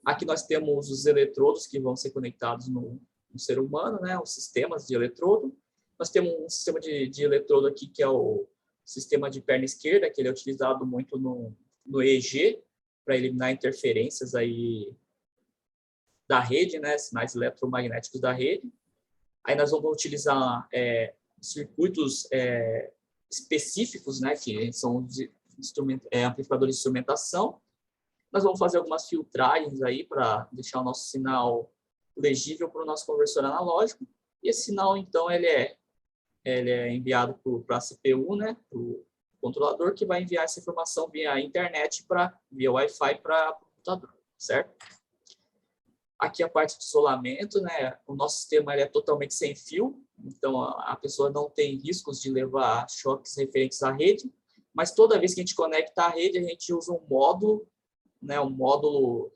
Aqui nós temos os eletrodos que vão ser conectados no ser humano, né? Os sistemas de eletrodo. Nós temos um sistema de eletrodo aqui que é o sistema de perna esquerda, que ele é utilizado muito no EEG, para eliminar interferências aí da rede, né? Sinais eletromagnéticos da rede. Aí nós vamos utilizar circuitos específicos, né? Que são amplificadores de instrumentação. Nós vamos fazer algumas filtragens aí para deixar o nosso sinal legível para o nosso conversor analógico. E esse sinal, então, ele é enviado para a CPU, né, para o controlador, que vai enviar essa informação via internet, via Wi-Fi para o computador, certo? Aqui a parte de isolamento, né, o nosso sistema ele é totalmente sem fio, então a pessoa não tem riscos de levar choques referentes à rede, mas toda vez que a gente conecta à rede, a gente usa um módulo, né, um módulo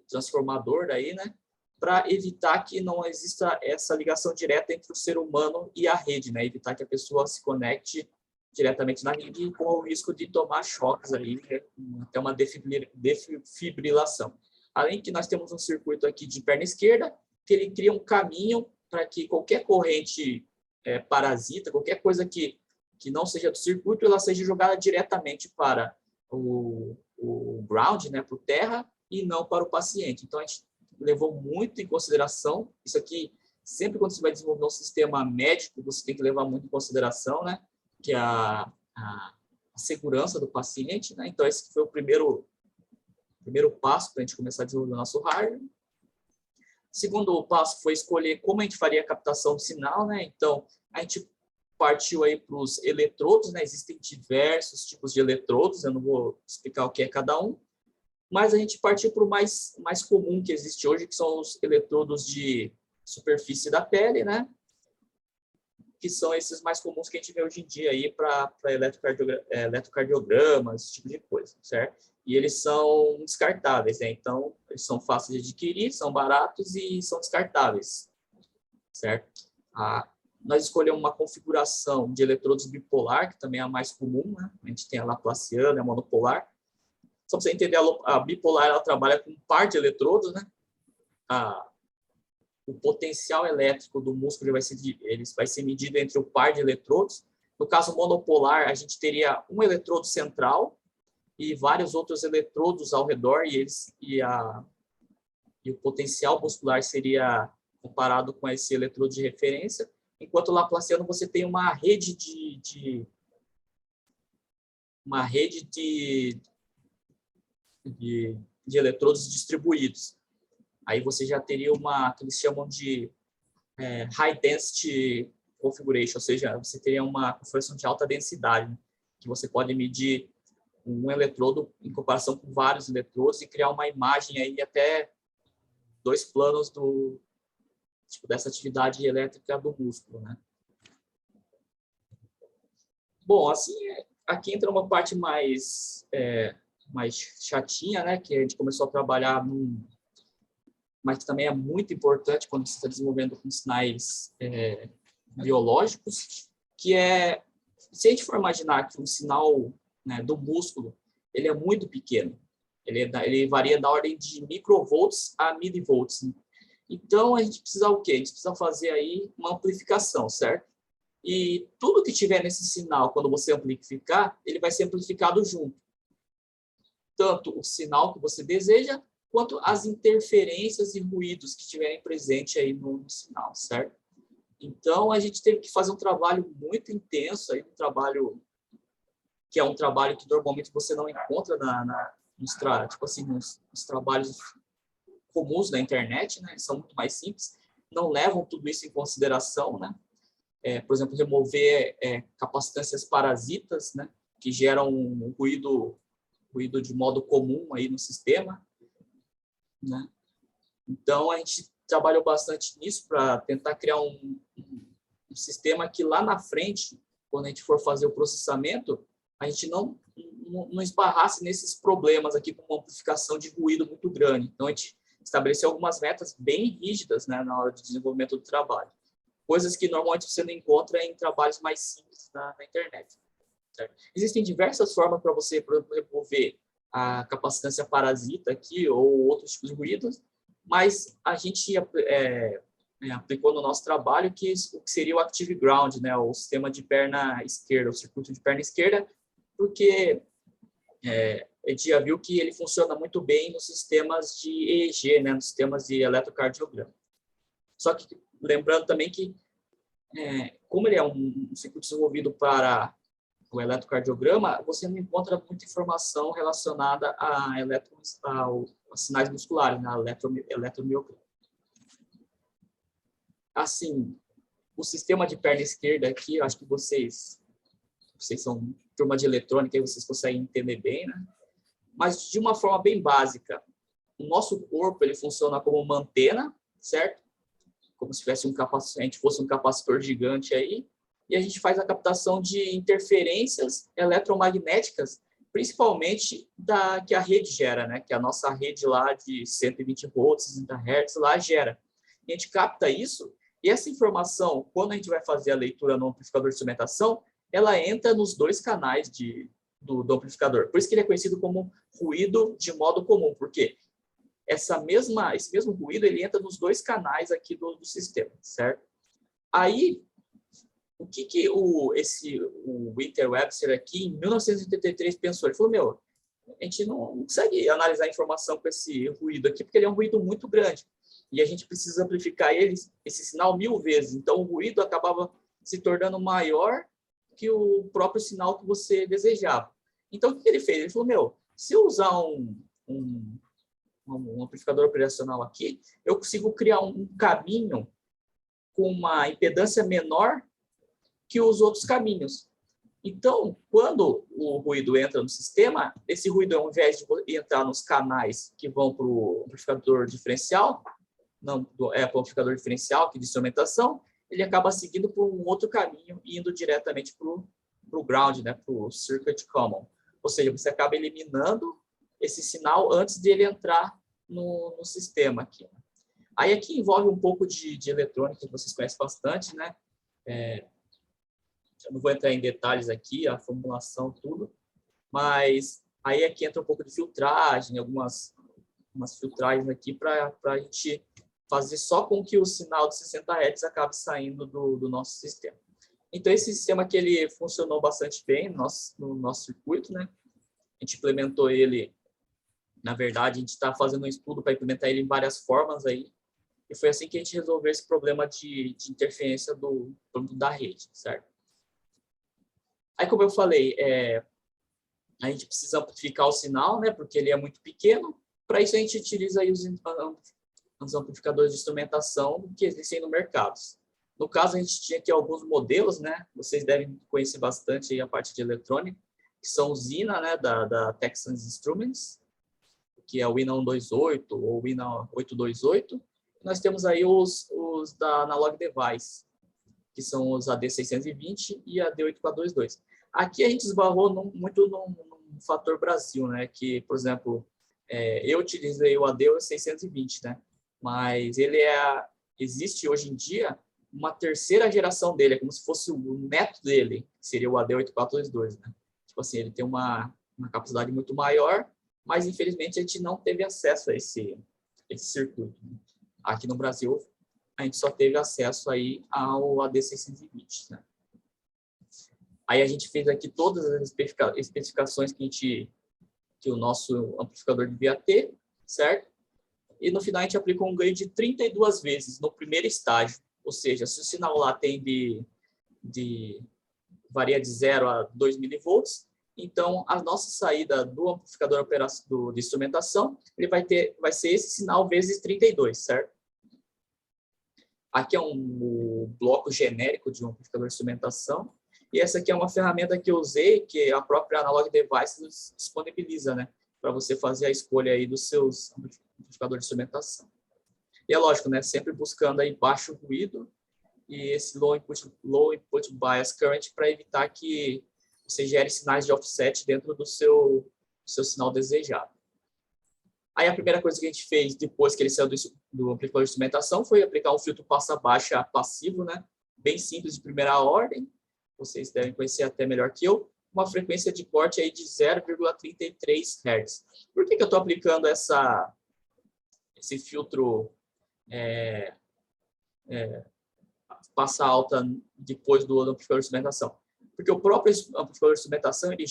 transformador daí, né, para evitar que não exista essa ligação direta entre o ser humano e a rede, né, evitar que a pessoa se conecte diretamente na rede com o risco de tomar choques aí, né, até uma defibrilação. Além que nós temos um circuito aqui de perna esquerda, que ele cria um caminho para que qualquer corrente parasita, qualquer coisa que não seja do circuito, ela seja jogada diretamente para o ground, né, para o terra, e não para o paciente. Então, a gente levou muito em consideração, isso aqui, sempre quando você vai desenvolver um sistema médico, você tem que levar muito em consideração, né, que é a segurança do paciente, né? Então, esse foi o primeiro passo para a gente começar a desenvolver o nosso hardware. O segundo passo foi escolher como a gente faria a captação do sinal, né? Então, a gente partiu aí para os eletrodos, né? Existem diversos tipos de eletrodos, eu não vou explicar o que é cada um, mas a gente partiu para o mais comum que existe hoje, que são os eletrodos de superfície da pele, né? Que são esses mais comuns que a gente vê hoje em dia aí para eletrocardiograma, esse tipo de coisa, certo? E eles são descartáveis, né? Então, eles são fáceis de adquirir, são baratos e são descartáveis, certo? Nós escolhemos uma configuração de eletrodos bipolar, que também é a mais comum, né? A gente tem a laplaciana, a monopolar. Só para você entender, a bipolar ela trabalha com um par de eletrodos, né? O potencial elétrico do músculo ele vai ser medido entre o par de eletrodos. No caso monopolar, a gente teria um eletrodo central e vários outros eletrodos ao redor, e o potencial muscular seria comparado com esse eletrodo de referência. Enquanto o laplaciano, você tem uma rede de eletrodos distribuídos. Aí você já teria que eles chamam de high density configuration, ou seja, você teria uma configuração de alta densidade, né, que você pode medir um eletrodo em comparação com vários eletrodos e criar uma imagem aí até 2 planos dessa atividade elétrica do músculo, né? Bom, assim, aqui entra uma parte mais chatinha, né, que a gente começou a trabalhar mas que também é muito importante quando você está desenvolvendo com sinais biológicos, que se a gente for imaginar que um sinal, né, do músculo, ele é muito pequeno, ele varia da ordem de microvolts a milivolts, né? Então, a gente precisa o quê? A gente precisa fazer aí uma amplificação, certo? E tudo que tiver nesse sinal, quando você amplificar, ele vai ser amplificado junto. Tanto o sinal que você deseja, quanto as interferências e ruídos que estiverem presentes aí no sinal, certo? Então, a gente teve que fazer um trabalho muito intenso, aí, que é um trabalho que normalmente você não encontra nos trabalhos comuns da internet, né? Eles são muito mais simples, não levam tudo isso em consideração, né? Por exemplo, remover capacitâncias parasitas, né? Que geram um ruído de modo comum aí no sistema, né? Então, a gente trabalhou bastante nisso para tentar criar um sistema que lá na frente, quando a gente for fazer o processamento, a gente não esbarrasse nesses problemas aqui com uma amplificação de ruído muito grande. Então, a gente estabeleceu algumas metas bem rígidas, né, na hora de desenvolvimento do trabalho. Coisas que normalmente você não encontra em trabalhos mais simples na internet. certo? Existem diversas formas para você, por exemplo, remover a capacitância parasita aqui ou outros tipos de ruídos, mas a gente aplicou no nosso trabalho o que seria o Active Ground, né, o sistema de perna esquerda, o circuito de perna esquerda, porque a gente já viu que ele funciona muito bem nos sistemas de EEG, né, nos sistemas de eletrocardiograma. Só que lembrando também que, como ele é um circuito desenvolvido para o eletrocardiograma, você não encontra muita informação relacionada aos sinais musculares, né, eletromiograma. Assim, o sistema de perna esquerda aqui, eu acho que vocês são turma de eletrônica e vocês conseguem entender bem, né? Mas de uma forma bem básica, o nosso corpo ele funciona como uma antena, certo? Como se tivesse a gente fosse um capacitor gigante aí, e a gente faz a captação de interferências eletromagnéticas, principalmente que a rede gera, né? Que a nossa rede lá de 120 volts, 60 Hz lá gera. E a gente capta isso, e essa informação, quando a gente vai fazer a leitura no amplificador de instrumentação, ela entra nos dois canais do amplificador. Por isso que ele é conhecido como ruído de modo comum, porque esse mesmo ruído ele entra nos dois canais aqui do sistema, certo? Aí, o que o Winter Webster aqui, em 1983, pensou? Ele falou, a gente não consegue analisar a informação com esse ruído aqui, porque ele é um ruído muito grande. E a gente precisa amplificar esse sinal 1000 vezes. Então, o ruído acabava se tornando maior que o próprio sinal que você desejava. Então, o que ele fez? Ele falou, se eu usar um amplificador operacional aqui, eu consigo criar um caminho com uma impedância menor que os outros caminhos. Então, quando o ruído entra no sistema, esse ruído, ao invés de entrar nos canais que vão para o amplificador diferencial, para o amplificador diferencial, que é de instrumentação, ele acaba seguindo por um outro caminho e indo diretamente para o ground, né, para o circuit common. Ou seja, você acaba eliminando esse sinal antes de ele entrar no sistema aqui. Aí aqui envolve um pouco de eletrônica, que vocês conhecem bastante, né? Eu não vou entrar em detalhes aqui, a formulação, tudo, mas aí aqui entra um pouco de filtragem, umas filtragens aqui para a gente fazer só com que o sinal de 60 Hz acabe saindo do nosso sistema. Então, esse sistema aqui, ele funcionou bastante bem no nosso circuito, né? A gente implementou ele, na verdade, a gente está fazendo um estudo para implementar ele em várias formas aí, e foi assim que a gente resolveu esse problema de interferência da rede, certo? Aí, como eu falei, a gente precisa amplificar o sinal, né? Porque ele é muito pequeno. Para isso, a gente utiliza aí os amplificadores de instrumentação que existem no mercado. No caso, a gente tinha aqui alguns modelos, né? Vocês devem conhecer bastante aí a parte de eletrônica, que são os INA, né? Da Texas Instruments, que é o INA 128 ou o INA 828. E nós temos aí os da Analog Device, que são os AD620 e AD8422. Aqui a gente esbarrou muito no fator Brasil, né? Que, por exemplo, eu utilizei o AD620, né? Mas existe hoje em dia uma terceira geração dele, é como se fosse o neto dele, que seria o AD8422, né? Tipo assim, ele tem uma capacidade muito maior, mas infelizmente a gente não teve acesso a esse circuito. Aqui no Brasil, a gente só teve acesso aí ao AD620, né? Aí a gente fez aqui todas as especificações que o nosso amplificador devia ter, certo? E no final a gente aplicou um ganho de 32 vezes no primeiro estágio. Ou seja, se o sinal lá tem varia de 0 a 2 milivolts, então a nossa saída do amplificador de instrumentação, ele vai ser esse sinal vezes 32, certo? Aqui é o bloco genérico de um amplificador de instrumentação. E essa aqui é uma ferramenta que eu usei, que a própria Analog Devices disponibiliza, né? Para você fazer a escolha aí dos seus amplificadores de instrumentação. E é lógico, né? Sempre buscando aí baixo ruído e esse low input bias current para evitar que você gere sinais de offset dentro do seu sinal desejado. Aí a primeira coisa que a gente fez depois que ele saiu do amplificador de instrumentação foi aplicar um filtro passa-baixa passivo, né? Bem simples, de primeira ordem. Vocês devem conhecer até melhor que eu. uma frequência de corte aí de 0,33 Hz. Por que eu estou aplicando esse filtro passa alta depois do amplificador de instrumentação? Porque o próprio amplificador de instrumentação ele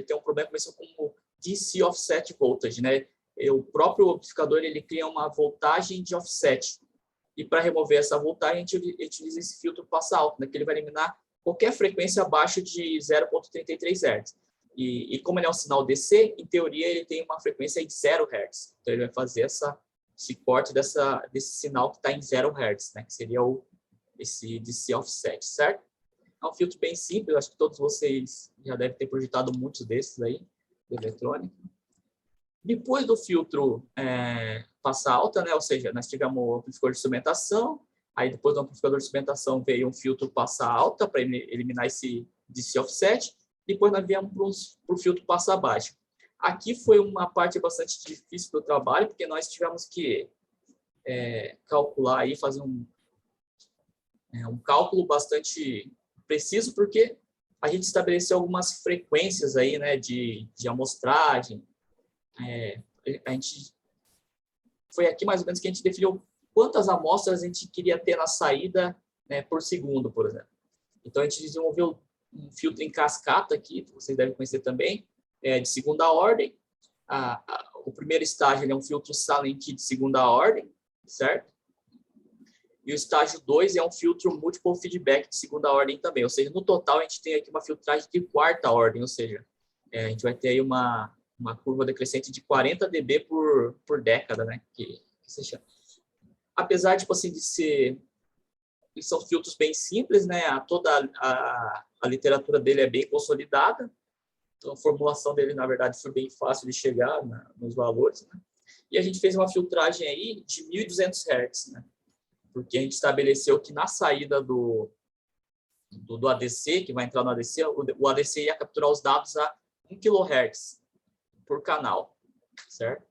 tem um problema como DC offset voltage, né? O próprio amplificador ele cria uma voltagem de offset. E para remover essa voltagem, a gente utiliza esse filtro passa alto, né? Que ele vai eliminar qualquer frequência abaixo de 0,33 Hz. E como ele é um sinal DC, em teoria ele tem uma frequência de 0 Hz. Então ele vai fazer esse corte desse sinal que está em 0 Hz, né? Que seria esse DC offset, certo? É um filtro bem simples, acho que todos vocês já devem ter projetado muitos desses aí, de eletrônica. Depois do filtro passa alta, né? Ou seja, nós tivemos o amplificador de instrumentação, aí depois do amplificador de instrumentação veio um filtro passa alta para eliminar esse DC offset, depois nós viemos para o filtro passa baixo. Aqui foi uma parte bastante difícil do trabalho, porque nós tivemos que calcular aí, fazer um cálculo bastante preciso, porque a gente estabeleceu algumas frequências aí, né, de amostragem. Foi aqui mais ou menos que a gente definiu quantas amostras a gente queria ter na saída, né, por segundo, por exemplo. Então, a gente desenvolveu um filtro em cascata aqui, que vocês devem conhecer também, de segunda ordem. O primeiro estágio é um filtro Salem Key de segunda ordem, certo? E o estágio 2 é um filtro Multiple Feedback de segunda ordem também. Ou seja, no total, a gente tem aqui uma filtragem de quarta ordem, ou seja, a gente vai ter aí uma curva decrescente de 40 dB por década, né? Que se chama. Apesar, tipo assim, são filtros bem simples, né? Toda a literatura dele é bem consolidada. Então, a formulação dele, na verdade, foi bem fácil de chegar nos valores, né? E a gente fez uma filtragem aí de 1.200 Hz, né? Porque a gente estabeleceu que na saída do ADC, que vai entrar no ADC, o ADC ia capturar os dados a 1 kHz por canal, certo?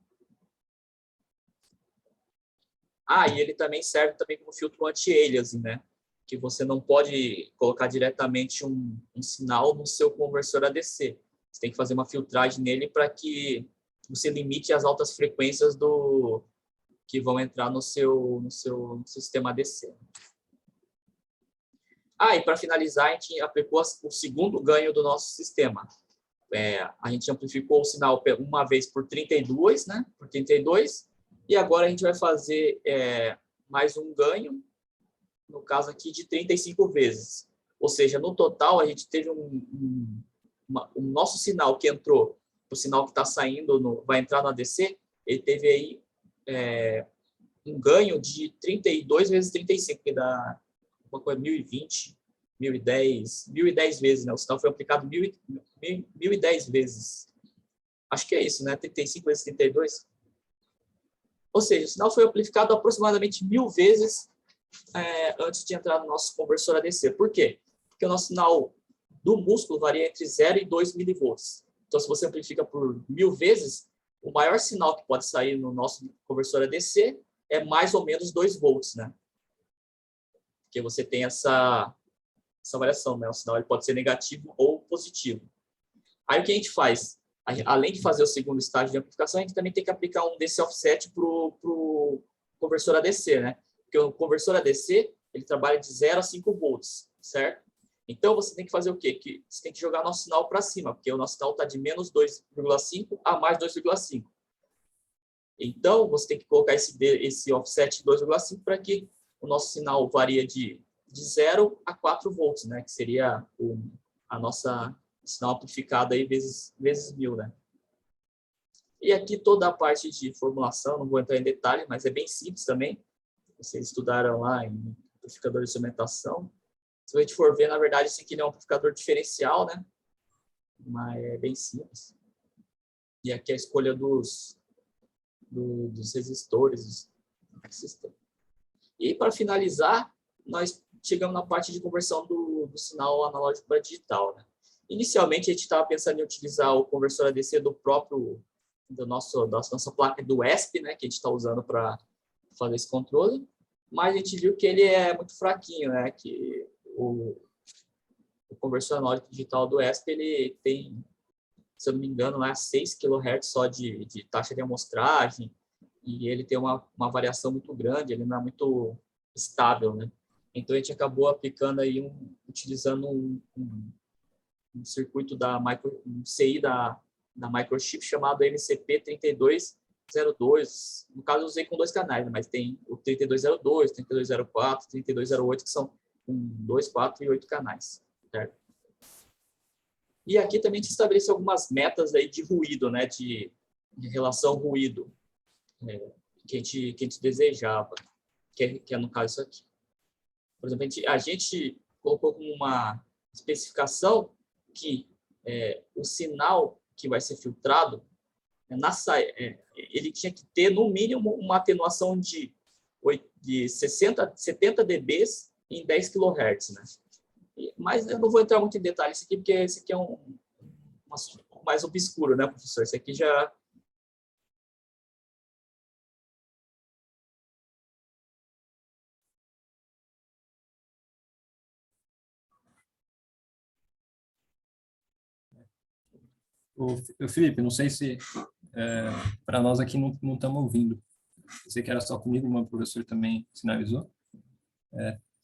E ele também serve como filtro anti-aliasing, né? Que você não pode colocar diretamente um sinal no seu conversor ADC. Você tem que fazer uma filtragem nele para que você limite as altas frequências que vão entrar no seu sistema ADC. E para finalizar, a gente aplicou o segundo ganho do nosso sistema. A gente amplificou o sinal uma vez por 32, né? Por 32. E agora a gente vai fazer mais um ganho, no caso aqui, de 35 vezes. Ou seja, no total, a gente teve o nosso sinal que entrou, o sinal que está saindo, vai entrar no ADC, ele teve aí um ganho de 32 vezes 35, que dá uma coisa 1020, 1010 vezes, né? O sinal foi aplicado 1010 vezes. Acho que é isso, né? 35 vezes 32. Ou seja, o sinal foi amplificado aproximadamente 1000 vezes antes de entrar no nosso conversor ADC. Por quê? Porque o nosso sinal do músculo varia entre 0 e 2 milivolts. Então, se você amplifica por 1000 vezes, o maior sinal que pode sair no nosso conversor ADC é mais ou menos 2 volts, né? Porque você tem essa variação, né? O sinal ele pode ser negativo ou positivo. Aí, o que a gente faz? Além de fazer o segundo estágio de amplificação, a gente também tem que aplicar um DC offset para o conversor ADC, né? Porque o conversor ADC, ele trabalha de 0 a 5 volts, certo? Então, você tem que fazer o quê? Você tem que jogar nosso sinal para cima, porque o nosso sinal está de menos 2,5 a mais 2,5. Então, você tem que colocar esse offset de 2,5 para que o nosso sinal varia de 0 a 4 volts, né? Que seria a nossa sinal amplificado aí vezes 1000, né? E aqui toda a parte de formulação, não vou entrar em detalhe, mas é bem simples também. Vocês estudaram lá em amplificador de instrumentação. Se a gente for ver, na verdade, esse aqui é um amplificador diferencial, né? Mas é bem simples. E aqui a escolha dos resistores do sistema. E para finalizar, nós chegamos na parte de conversão do sinal analógico para digital, né? Inicialmente, a gente estava pensando em utilizar o conversor ADC da nossa placa do ESP, né, que a gente está usando para fazer esse controle, mas a gente viu que ele é muito fraquinho, né, que o conversor analógico digital do ESP, ele tem, se eu não me engano, lá 6 kHz só de taxa de amostragem, e ele tem uma variação muito grande, ele não é muito estável, né? Então, a gente acabou aplicando aí, utilizando um circuito um CI da Microchip chamado MCP3202. No caso, eu usei com 2 canais, né? Mas tem o 3202, 3204, 3208, que são com 2, 4 e 8 canais, certo? E aqui também a gente estabeleceu algumas metas aí de ruído, né? De relação ruído, que a gente desejava, que é no caso isso aqui. Por exemplo, a gente colocou como uma especificação que o sinal que vai ser filtrado, ele tinha que ter, no mínimo, uma atenuação de 70 dB em 10 kHz, né? Mas eu não vou entrar muito em detalhes aqui, porque esse aqui é mais obscuro, né, professor? Esse aqui já... O Felipe, não sei se para nós aqui não estamos ouvindo. Pensei que era só comigo, o meu professor também sinalizou.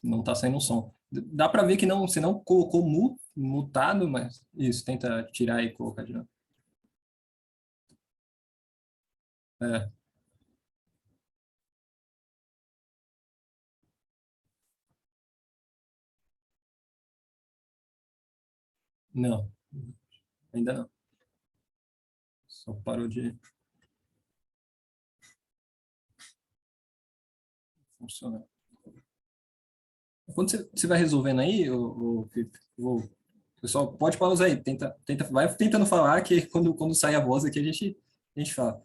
Não está saindo som. Dá para ver que você não colocou mutado, mas isso, tenta tirar e colocar de novo. Não, ainda não. Só parou de funcionar. Quando você vai resolvendo aí, Felipe, pessoal, pode pausar aí, vai tentando falar, que quando sai a voz aqui a gente fala.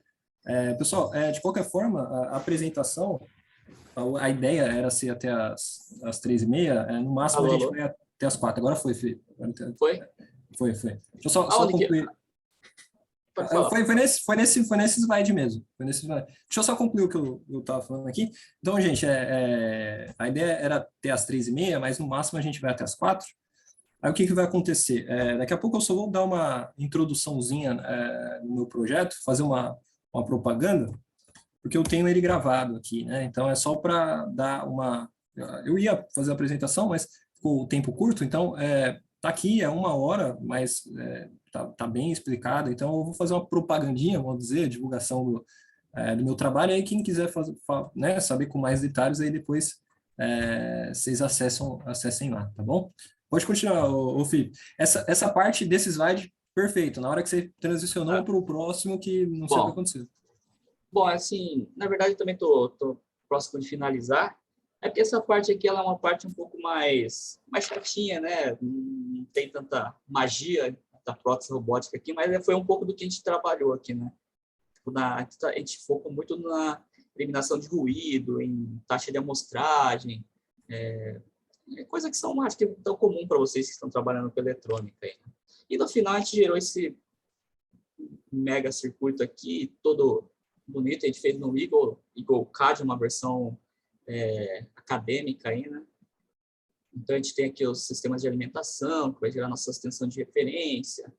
Pessoal, de qualquer forma, a apresentação, a ideia era ser até as 3h30, no máximo a gente vai até as 4. Agora foi, Felipe. Foi? Foi. Deixa eu só concluir. Foi nesse slide mesmo. Deixa eu só concluir o que eu estava falando aqui. Então, gente, a ideia era até as 3h30, mas no máximo a gente vai até as 4. Aí o que vai acontecer? Daqui a pouco eu só vou dar uma introduçãozinha no meu projeto, fazer uma propaganda, porque eu tenho ele gravado aqui, né? Então é só para dar uma... Eu ia fazer a apresentação, mas ficou o tempo curto, então tá aqui, é 1 hora, mas tá bem explicado, então eu vou fazer uma propagandinha, vamos dizer, divulgação do meu trabalho, aí quem quiser né, saber com mais detalhes, aí depois vocês acessem lá, tá bom? Pode continuar, Felipe. Essa parte desse slide, perfeito, na hora que você transicionou para o próximo, que não sei o que aconteceu. Bom, assim, na verdade, eu também tô próximo de finalizar. É porque essa parte aqui ela é uma parte um pouco mais chatinha, né? Não tem tanta magia da prótese robótica aqui, mas foi um pouco do que a gente trabalhou aqui, né? A gente focou muito na eliminação de ruído, em taxa de amostragem, coisa que acho que tão comum para vocês que estão trabalhando com eletrônica aí, né? E no final a gente gerou esse mega circuito aqui, todo bonito, a gente fez no Eagle CAD, uma versão acadêmica aí, né? Então, a gente tem aqui os sistemas de alimentação, que vai gerar nossa extensão de referência.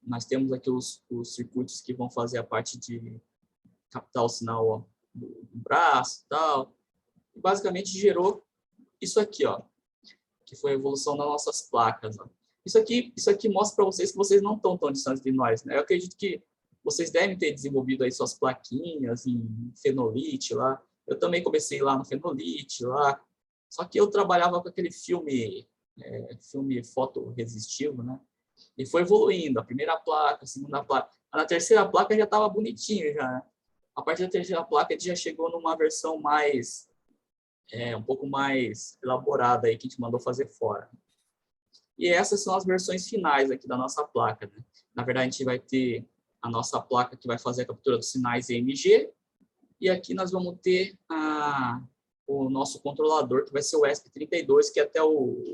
Nós temos aqui os circuitos que vão fazer a parte de captar o sinal do braço e tal. E, basicamente, gerou isso aqui, ó, que foi a evolução das nossas placas, ó. Isso aqui mostra para vocês que vocês não estão tão distantes de nós, né? Eu acredito que vocês devem ter desenvolvido aí suas plaquinhas em fenolite lá. Eu também comecei lá no fenolite, lá. Só que eu trabalhava com aquele filme fotorresistivo, né? E foi evoluindo. A primeira placa, a segunda placa. Na terceira placa já estava bonitinho, já, né? A partir da terceira placa, a gente já chegou numa versão mais... um pouco mais elaborada aí, que a gente mandou fazer fora. E essas são as versões finais aqui da nossa placa, né? Na verdade, a gente vai ter a nossa placa que vai fazer a captura dos sinais EMG, e aqui nós vamos ter o nosso controlador, que vai ser o ESP32, que até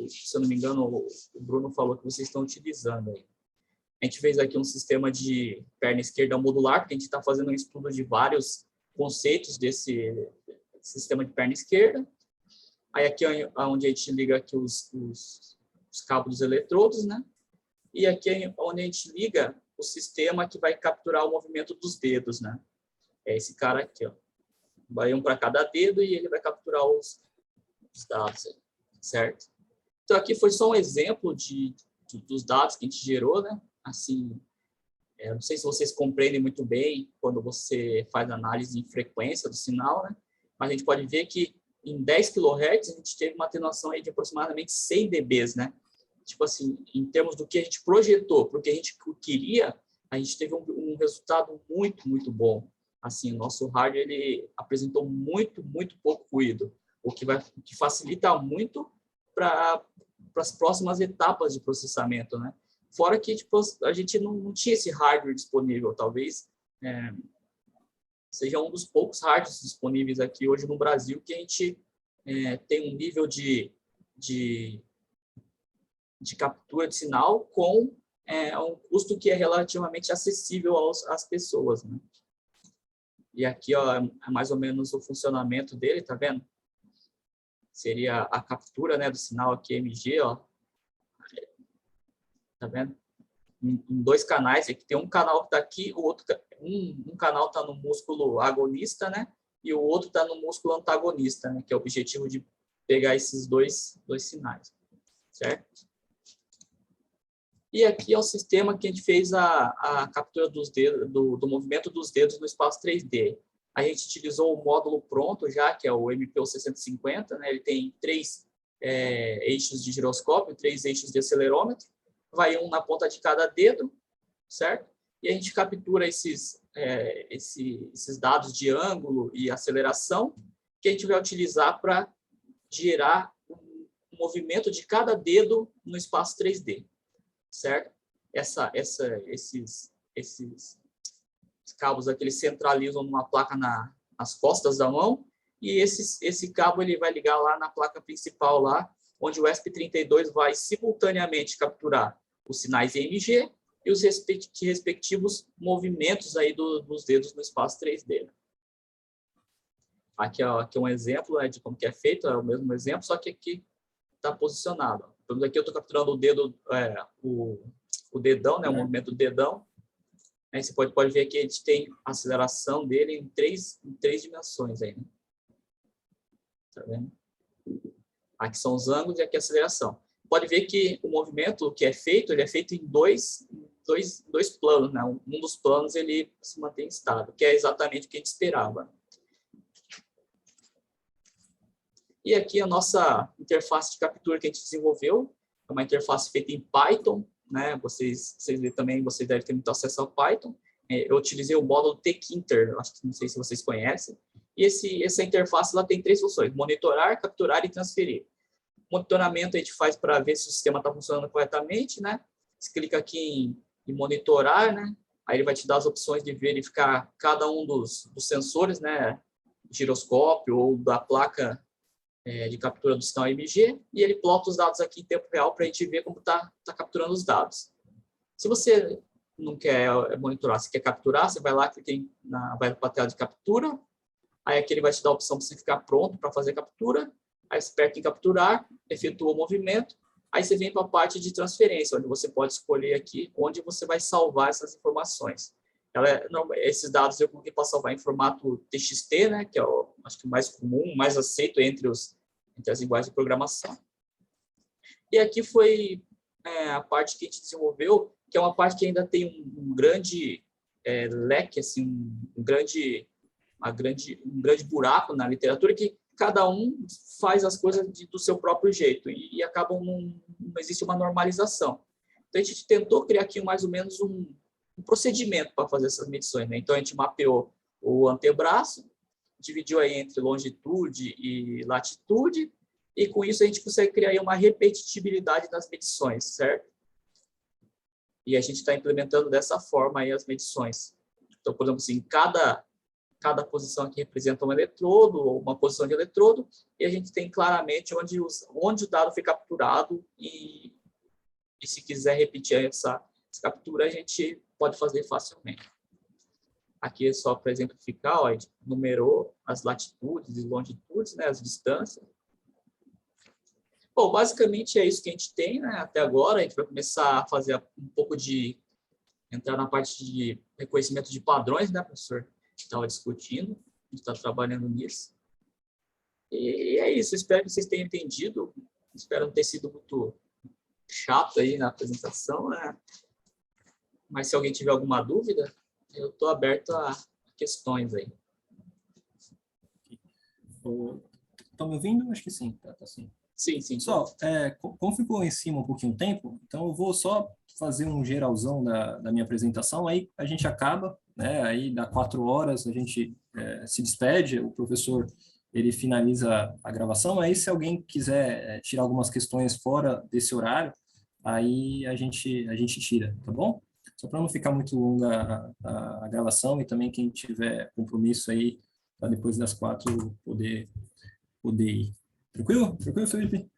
se eu não me engano, o Bruno falou que vocês estão utilizando aí. A gente fez aqui um sistema de perna esquerda modular, porque a gente está fazendo um estudo de vários conceitos desse sistema de perna esquerda. Aí aqui é onde a gente liga aqui os os cabos dos eletrodos, né? E aqui é onde a gente liga o sistema que vai capturar o movimento dos dedos, né? É esse cara aqui, ó. Vai um para cada dedo e ele vai capturar os dados, aí, certo? Então, aqui foi só um exemplo dos dados que a gente gerou, né? Assim, não sei se vocês compreendem muito bem quando você faz análise em frequência do sinal, né? Mas a gente pode ver que em 10 kHz a gente teve uma atenuação aí de aproximadamente 100 dBs, né? Tipo assim, em termos do que a gente projetou, porque a gente queria, a gente teve um resultado muito, muito bom. Assim, o nosso hardware, ele apresentou muito, muito pouco ruído, o que facilita muito para as próximas etapas de processamento, né? Fora que tipo, a gente não tinha esse hardware disponível, talvez seja um dos poucos hardwares disponíveis aqui hoje no Brasil que a gente tem um nível de captura de sinal com um custo que é relativamente acessível às pessoas, né? E aqui, ó, é mais ou menos o funcionamento dele, tá vendo? Seria a captura, né, do sinal aqui MG, ó. Tá vendo? Em 2 canais, aqui tem um canal que está aqui, o outro um canal está no músculo agonista, né? E o outro está no músculo antagonista, né? Que é o objetivo de pegar esses dois sinais, certo? E aqui é o sistema que a gente fez a captura dos dedos, do movimento dos dedos no espaço 3D. A gente utilizou o módulo pronto já, que é o MPU 650, né? Ele tem 3 eixos de giroscópio, 3 eixos de acelerômetro, vai um na ponta de cada dedo, certo? E a gente captura esses dados de ângulo e aceleração que a gente vai utilizar para gerar o movimento de cada dedo no espaço 3D, certo? Esses cabos aqui, eles centralizam numa placa nas costas da mão e esse cabo ele vai ligar lá na placa principal lá, onde o ESP32 vai simultaneamente capturar os sinais EMG e os respectivos movimentos aí dos dedos no espaço 3D. Aqui é um exemplo, né, de como que é feito, é o mesmo exemplo, só que aqui está posicionado. Então, aqui eu estou capturando o dedo, o dedão, né, o movimento do dedão. Aí você pode ver que a gente tem a aceleração dele em três dimensões aí, né? Tá vendo? Aqui são os ângulos e aqui a aceleração. Pode ver que o movimento que é feito, ele é feito em dois planos, né? Um dos planos ele se mantém estável, que é exatamente o que a gente esperava. E aqui a nossa interface de captura que a gente desenvolveu, é uma interface feita em Python, né? Vocês devem ter muito acesso ao Python. Eu utilizei o módulo tkinter, não sei se vocês conhecem. E essa interface ela tem 3 funções: monitorar, capturar e transferir. Monitoramento a gente faz para ver se o sistema está funcionando corretamente, né? Você clica aqui em monitorar, né? Aí ele vai te dar as opções de verificar cada um dos sensores, né? Giroscópio ou da placa de captura do sinal MG, e ele plota os dados aqui em tempo real para a gente ver como está capturando os dados. Se você não quer monitorar, você quer capturar, você vai lá, vai para a tela de captura, aí aqui ele vai te dar a opção para você ficar pronto para fazer a captura, aí você aperta em capturar, efetua o movimento, aí você vem para a parte de transferência, onde você pode escolher aqui onde você vai salvar essas informações. Esses dados eu coloquei para salvar em formato TXT, né, que é acho que o mais comum, mais aceito entre as linguagens de programação. E aqui foi a parte que a gente desenvolveu, que é uma parte que ainda tem um grande leque, assim, um grande buraco na literatura, que cada um faz as coisas do seu próprio jeito e acabam não existe uma normalização. Então, a gente tentou criar aqui mais ou menos um procedimento para fazer essas medições, né? Então, a gente mapeou o antebraço, dividiu aí entre longitude e latitude, e com isso a gente consegue criar aí uma repetitibilidade das medições, certo? E a gente está implementando dessa forma aí as medições. Então, por exemplo, assim, cada posição aqui representa um eletrodo ou uma posição de eletrodo, e a gente tem claramente onde o dado foi capturado, e se quiser repetir essa captura, a gente pode fazer facilmente. Aqui é só para exemplificar, ó, a gente numerou as latitudes e longitudes, né, as distâncias. Bom, basicamente é isso que a gente tem, né? Até agora, a gente vai começar a fazer um pouco de... entrar na parte de reconhecimento de padrões, né, professor? Que estava discutindo, a gente está trabalhando nisso. E é isso, espero que vocês tenham entendido. Espero não ter sido muito chato aí na apresentação, né? Mas se alguém tiver alguma dúvida, eu estou aberto a questões aí. Estão me ouvindo? Acho que sim, tá sim. Sim, sim. Pessoal, como ficou em cima um pouquinho o tempo, então eu vou só fazer um geralzão da minha apresentação, aí a gente acaba, né? Aí dá 4 horas, a gente se despede, o professor ele finaliza a gravação, aí se alguém quiser tirar algumas questões fora desse horário, aí a gente tira, tá bom? Só para não ficar muito longa a gravação e também quem tiver compromisso aí, para depois das 4 poder ir. Tranquilo? Tranquilo, Felipe?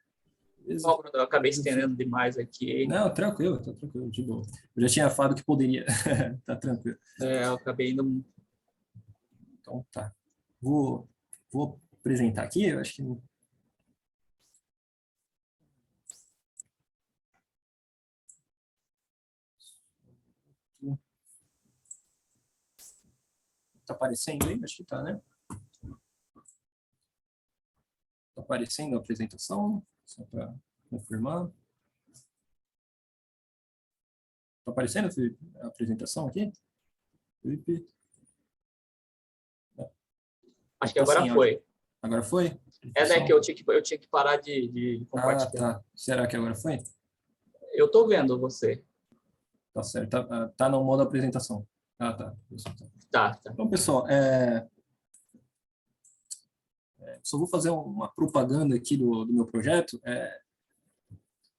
Bom, Bruno, eu acabei estendendo demais aqui. Não, tranquilo, tá tranquilo, de boa. Eu já tinha falado que poderia, tá tranquilo. Eu acabei indo... Então, tá. Vou apresentar aqui, eu acho que... Tá aparecendo aí? Acho que tá, né? Tá aparecendo a apresentação, só para confirmar. Tá aparecendo, Felipe, a apresentação aqui? Felipe? Acho que agora foi. Agora foi? Né, que eu tinha que parar de compartilhar. Ah, tá. Será que agora foi? Eu tô vendo você. Tá certo. Tá no modo apresentação. Ah, tá. Tá. Então, pessoal, só vou fazer uma propaganda aqui do meu projeto.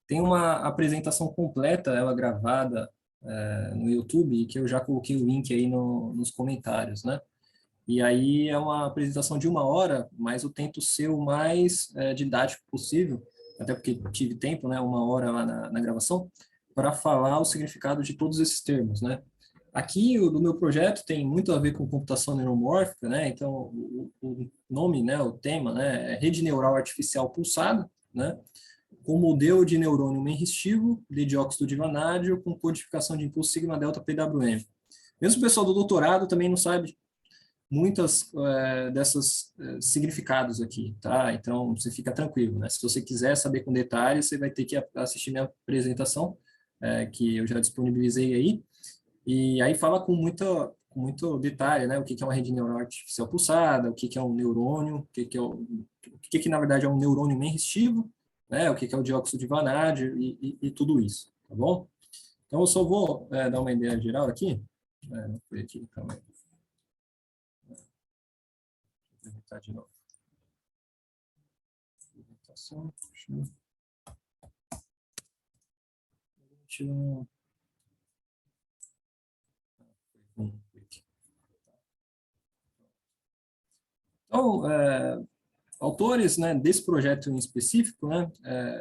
Tem uma apresentação completa, ela gravada no YouTube, que eu já coloquei o link aí nos comentários, né? E aí é uma apresentação de 1 hora, mas eu tento ser o mais didático possível, até porque tive tempo, né, 1 hora lá na gravação, para falar o significado de todos esses termos, né? Aqui, no meu projeto, tem muito a ver com computação neuromórfica, né? Então, o nome, né, o tema, né, é Rede Neural Artificial Pulsada, né? Com modelo de neurônio menristivo de dióxido de vanádio com codificação de impulso sigma delta PWM. Mesmo o pessoal do doutorado também não sabe muitas dessas significados aqui, tá? Então, você fica tranquilo, né? Se você quiser saber com detalhes, você vai ter que assistir minha apresentação, que eu já disponibilizei aí, e aí fala com muito detalhe, né? O que é uma rede neural artificial pulsada, o que é um neurônio, o que na verdade é um neurônio menristivo, né? O que é o dióxido de vanádio e tudo isso, tá bom? Então, eu só vou dar uma ideia geral aqui. Foi aqui também. Vou apresentar de novo. Apresentação. Então, autores, né, desse projeto em específico, né,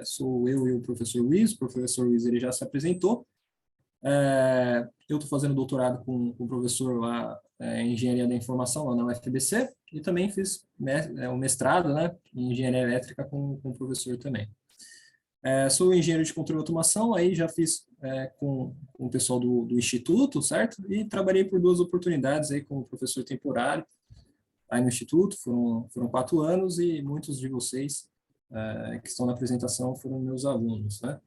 sou eu e o professor Luiz ele já se apresentou. Eu estou fazendo doutorado com o professor lá em Engenharia da Informação, lá na UFBC, e também fiz o mestrado, né, em Engenharia Elétrica com o professor também. Sou engenheiro de controle e automação, aí já fiz com o pessoal do Instituto, certo? E trabalhei por 2 oportunidades aí como professor temporário, aí no Instituto, foram 4 anos, e muitos de vocês que estão na apresentação foram meus alunos, né?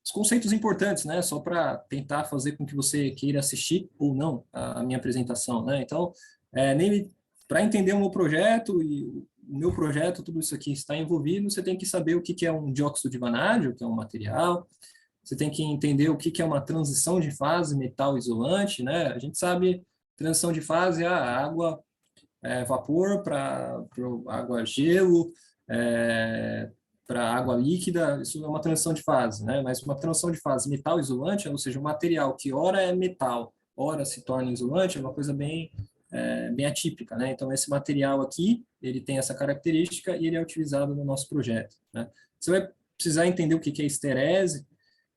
Os conceitos importantes, né? Só para tentar fazer com que você queira assistir ou não a minha apresentação, né? Então, para entender o meu projeto e o meu projeto, tudo isso aqui está envolvido, você tem que saber o que é um dióxido de vanádio, que é um material. Você tem que entender o que é uma transição de fase metal isolante, né? A gente sabe transição de fase, água, vapor para água gelo, para água líquida, isso é uma transição de fase, né? Mas uma transição de fase metal isolante, ou seja, um material que ora é metal, ora se torna isolante, é uma coisa bem atípica, né? Então, esse material aqui, ele tem essa característica e ele é utilizado no nosso projeto, né? Você vai precisar entender o que é esterese,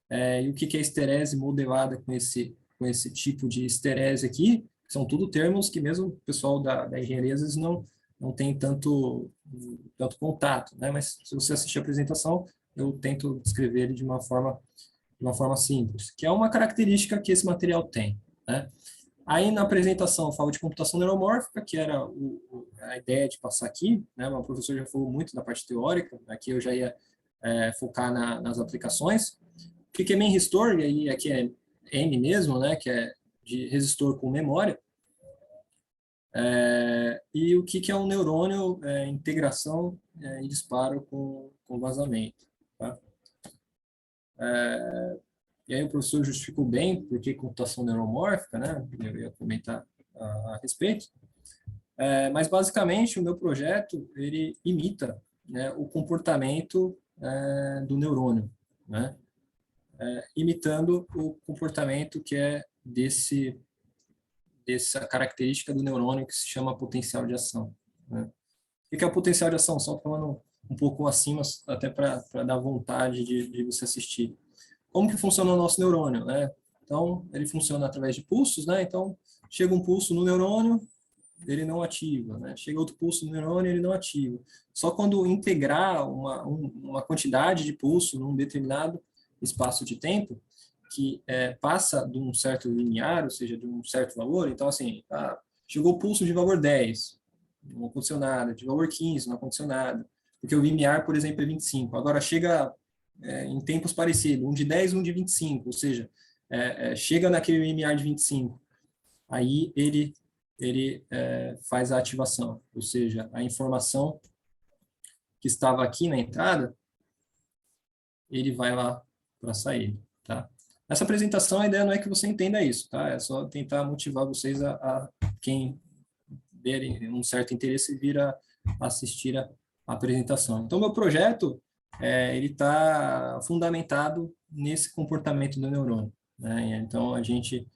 e o que é esterese modelada com esse tipo de esterese aqui, São tudo termos que mesmo o pessoal da engenharia às vezes não tem tanto contato, né? Mas se você assistir a apresentação, eu tento descrever ele de uma forma simples, que é uma característica que esse material tem, né? Aí, na apresentação, eu falo de computação neuromórfica, que era a ideia de passar aqui, né? O professor já falou muito da parte teórica, aqui eu já ia focar nas aplicações. O que é main resistor? E aí, aqui é M mesmo, né? Que é de resistor com memória. E o que é um neurônio? Integração e disparo com vazamento. Tá? E aí o professor justificou bem por que computação neuromórfica, né? Eu ia comentar a respeito. Mas, basicamente, o meu projeto, ele imita, né, o comportamento do neurônio, né? Imitando o comportamento que é dessa característica do neurônio que se chama potencial de ação, né? O que é o potencial de ação? Só falando um pouco acima, até para dar vontade de você assistir. Como que funciona o nosso neurônio, né? Então, ele funciona através de pulsos, né? Então, chega um pulso no neurônio, ele não ativa, né? Chega outro pulso no neurônio, ele não ativa. Só quando integrar uma quantidade de pulso num determinado espaço de tempo, que passa de um certo limiar, ou seja, de um certo valor, então, assim, chegou o pulso de valor 10, não aconteceu nada, de valor 15, não aconteceu nada, porque o limiar, por exemplo, é 25. Agora, chega em tempos parecidos, um de 10 um de 25, ou seja, chega naquele limiar de 25, aí ele faz a ativação, ou seja, a informação que estava aqui na entrada, ele vai lá para a saída, tá? Essa apresentação, a ideia não é que você entenda isso, tá? É só tentar motivar vocês a quem derem um certo interesse vir a assistir a apresentação. Então, meu projeto, ele está fundamentado nesse comportamento do neurônio, né? Então, a gente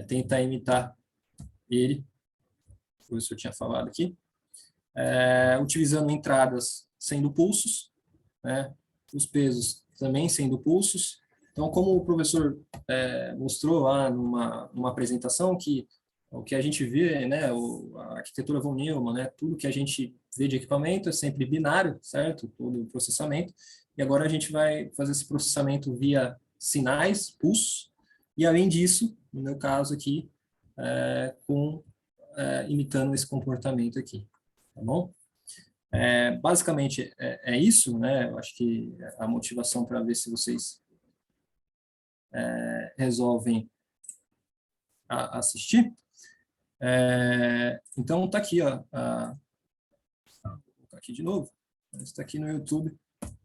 tenta imitar ele, o professor tinha falado aqui, utilizando entradas sendo pulsos, né? Os pesos também sendo pulsos. Então, como o professor mostrou lá numa apresentação, que o que a gente vê, né, a arquitetura von Neumann, né, tudo que a gente vê de equipamento é sempre binário, certo? Todo o processamento. E agora a gente vai fazer esse processamento via sinais, pulsos, e além disso, no meu caso aqui, imitando esse comportamento aqui, tá bom? Basicamente é isso, né? Eu acho que a motivação para ver se vocês resolvem assistir. Então, está aqui, ó, vou colocar aqui de novo. Está aqui no YouTube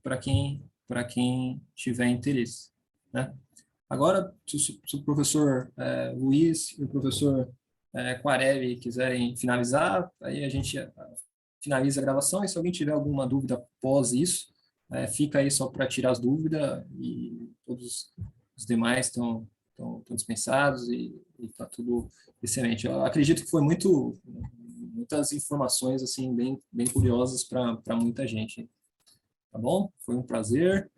para quem tiver interesse, né? Agora, se o professor Luiz e o professor Quarelli quiserem finalizar, aí a gente finaliza a gravação, e se alguém tiver alguma dúvida após isso, fica aí só para tirar as dúvidas, e todos os demais estão dispensados, e está tudo excelente. Eu acredito que foi muitas informações assim bem curiosas para muita gente. Tá bom? Foi um prazer,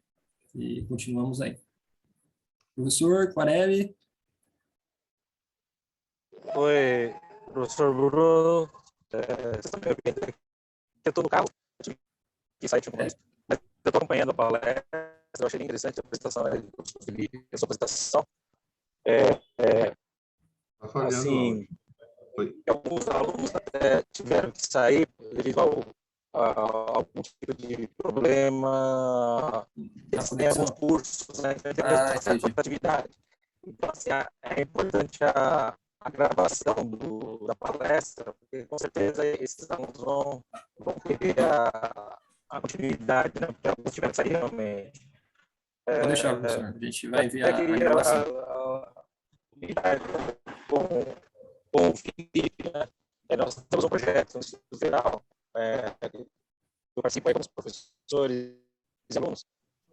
e continuamos aí. Professor Quarelli. Oi, professor Bruno. Eu estou no carro, que site mas eu estou acompanhando a palestra, eu achei interessante a apresentação, a sua apresentação. Tá falhando, assim, alguns alunos até tiveram que sair devido a algum tipo de problema, em alguns cursos, né, certa atividade. Então, assim, é importante a gravação da palestra, porque com certeza esses alunos vão ter a continuidade, né? Porque alguns tiveram que sair realmente. Pode deixar, professor. A gente vai enviar a gravação. Com o Felipe, né? Nós temos um projeto no Instituto Federal, eu participo aí com os professores e alunos,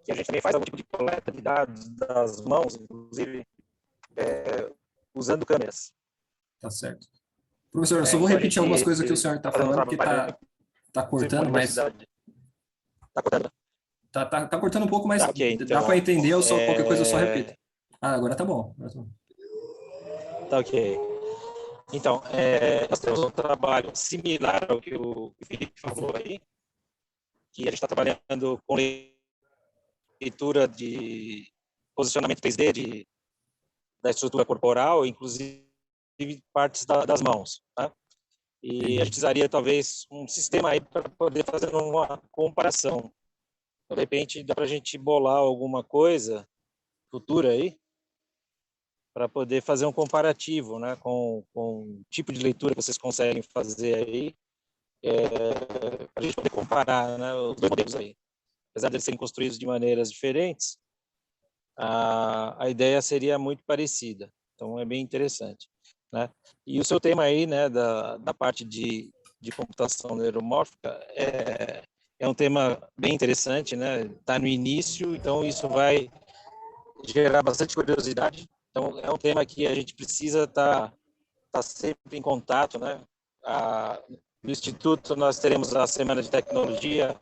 que a gente também faz algum tipo de coleta de dados das mãos, inclusive, usando câmeras. Tá certo. Professor, eu só vou repetir algumas coisas que o senhor está falando, porque está cortando, mas... Está cortando? Tá cortando um pouco, mas okay, então, dá para entender, ou só qualquer coisa eu só repito. Agora tá bom. Tá ok. Então, nós temos um trabalho similar ao que o Felipe falou aí, que a gente está trabalhando com leitura de posicionamento 3D da estrutura corporal, inclusive partes das mãos, tá? E a gente precisaria, talvez, um sistema aí para poder fazer uma comparação. De repente, dá para a gente bolar alguma coisa futura aí, para poder fazer um comparativo, né, com o tipo de leitura que vocês conseguem fazer aí, para a gente poder comparar, né, os dois modelos aí. Apesar de eles serem construídos de maneiras diferentes, a ideia seria muito parecida. Então, é bem interessante, né? E o seu tema aí, né, da parte de computação neuromórfica, é um tema bem interessante, né? Está no início, então isso vai gerar bastante curiosidade. Então, é um tema que a gente precisa estar sempre em contato, né? No Instituto, nós teremos a Semana de Tecnologia,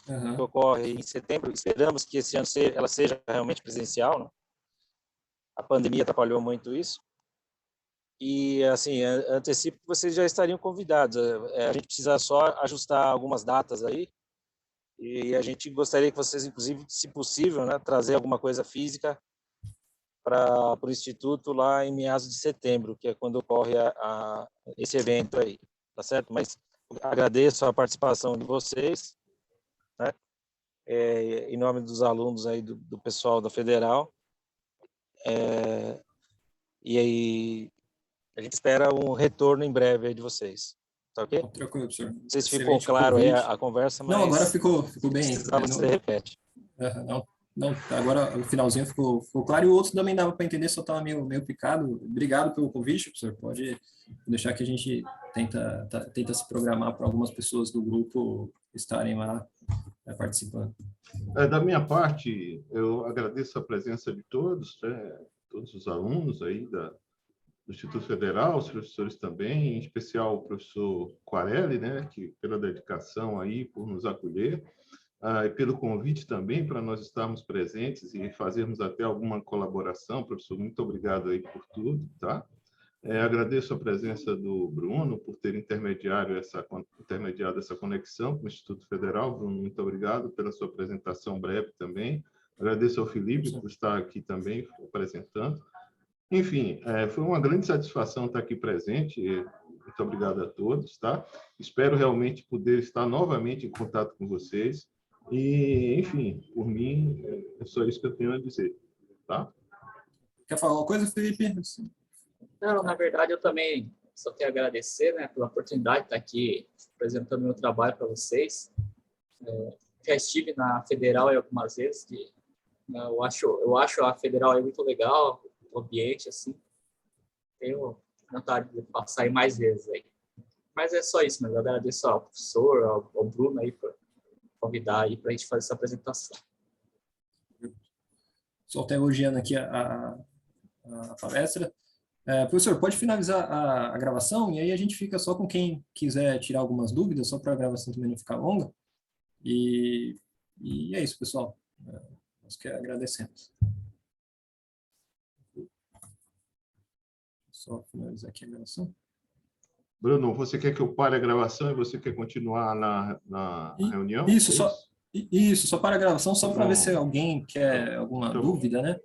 que ocorre em setembro. Esperamos que esse ano ela seja realmente presencial, né? A pandemia atrapalhou muito isso. E, assim, antecipo que vocês já estariam convidados. A gente precisa só ajustar algumas datas aí. E a gente gostaria que vocês, inclusive, se possível, né, trazer alguma coisa física para o Instituto lá em meados de setembro, que é quando ocorre esse evento aí, tá certo? Mas agradeço a participação de vocês, né? Em nome dos alunos aí, do pessoal da Federal. E aí, a gente espera um retorno em breve aí de vocês, tá ok? Tranquilo, professor. Não sei se ficou claro aí a conversa, mas... Não, agora ficou bem. Precisava se repete. Não, agora o finalzinho ficou claro, e o outro também dava para entender, só estava meio picado. Obrigado pelo convite, professor. Pode deixar que a gente tenta se programar para algumas pessoas do grupo estarem lá participando. Da minha parte, eu agradeço a presença de todos, todos os alunos aí do Instituto Federal, os professores também, em especial o professor Quarelli, né, que pela dedicação aí, por nos acolher. E pelo convite também para nós estarmos presentes e fazermos até alguma colaboração. Professor, muito obrigado aí por tudo, tá? Agradeço a presença do Bruno por ter intermediado essa conexão com o Instituto Federal. Bruno, muito obrigado pela sua apresentação breve também. Agradeço ao Felipe por estar aqui também apresentando. Enfim, foi uma grande satisfação estar aqui presente. Muito obrigado a todos, tá? Espero realmente poder estar novamente em contato com vocês. E, enfim, por mim, é só isso que eu tenho a dizer, tá? Quer falar alguma coisa, Felipe? Não, na verdade, eu também só tenho a agradecer, né, pela oportunidade de estar aqui apresentando meu trabalho para vocês. Já estive na Federal algumas vezes, eu acho a Federal aí muito legal, o ambiente, assim. Tenho vontade de passar aí mais vezes aí. Mas é só isso, mas eu agradeço ao professor, ao Bruno aí por convidar aí para a gente fazer essa apresentação. Só está elogiando aqui a palestra. Professor, pode finalizar a gravação, e aí a gente fica só com quem quiser tirar algumas dúvidas, só para a gravação também não ficar longa. E é isso, pessoal. Nós que agradecemos. Só finalizar aqui a gravação. Bruno, você quer que eu pare a gravação e você quer continuar na reunião? Isso, só para a gravação, só para ver se alguém quer alguma dúvida, né?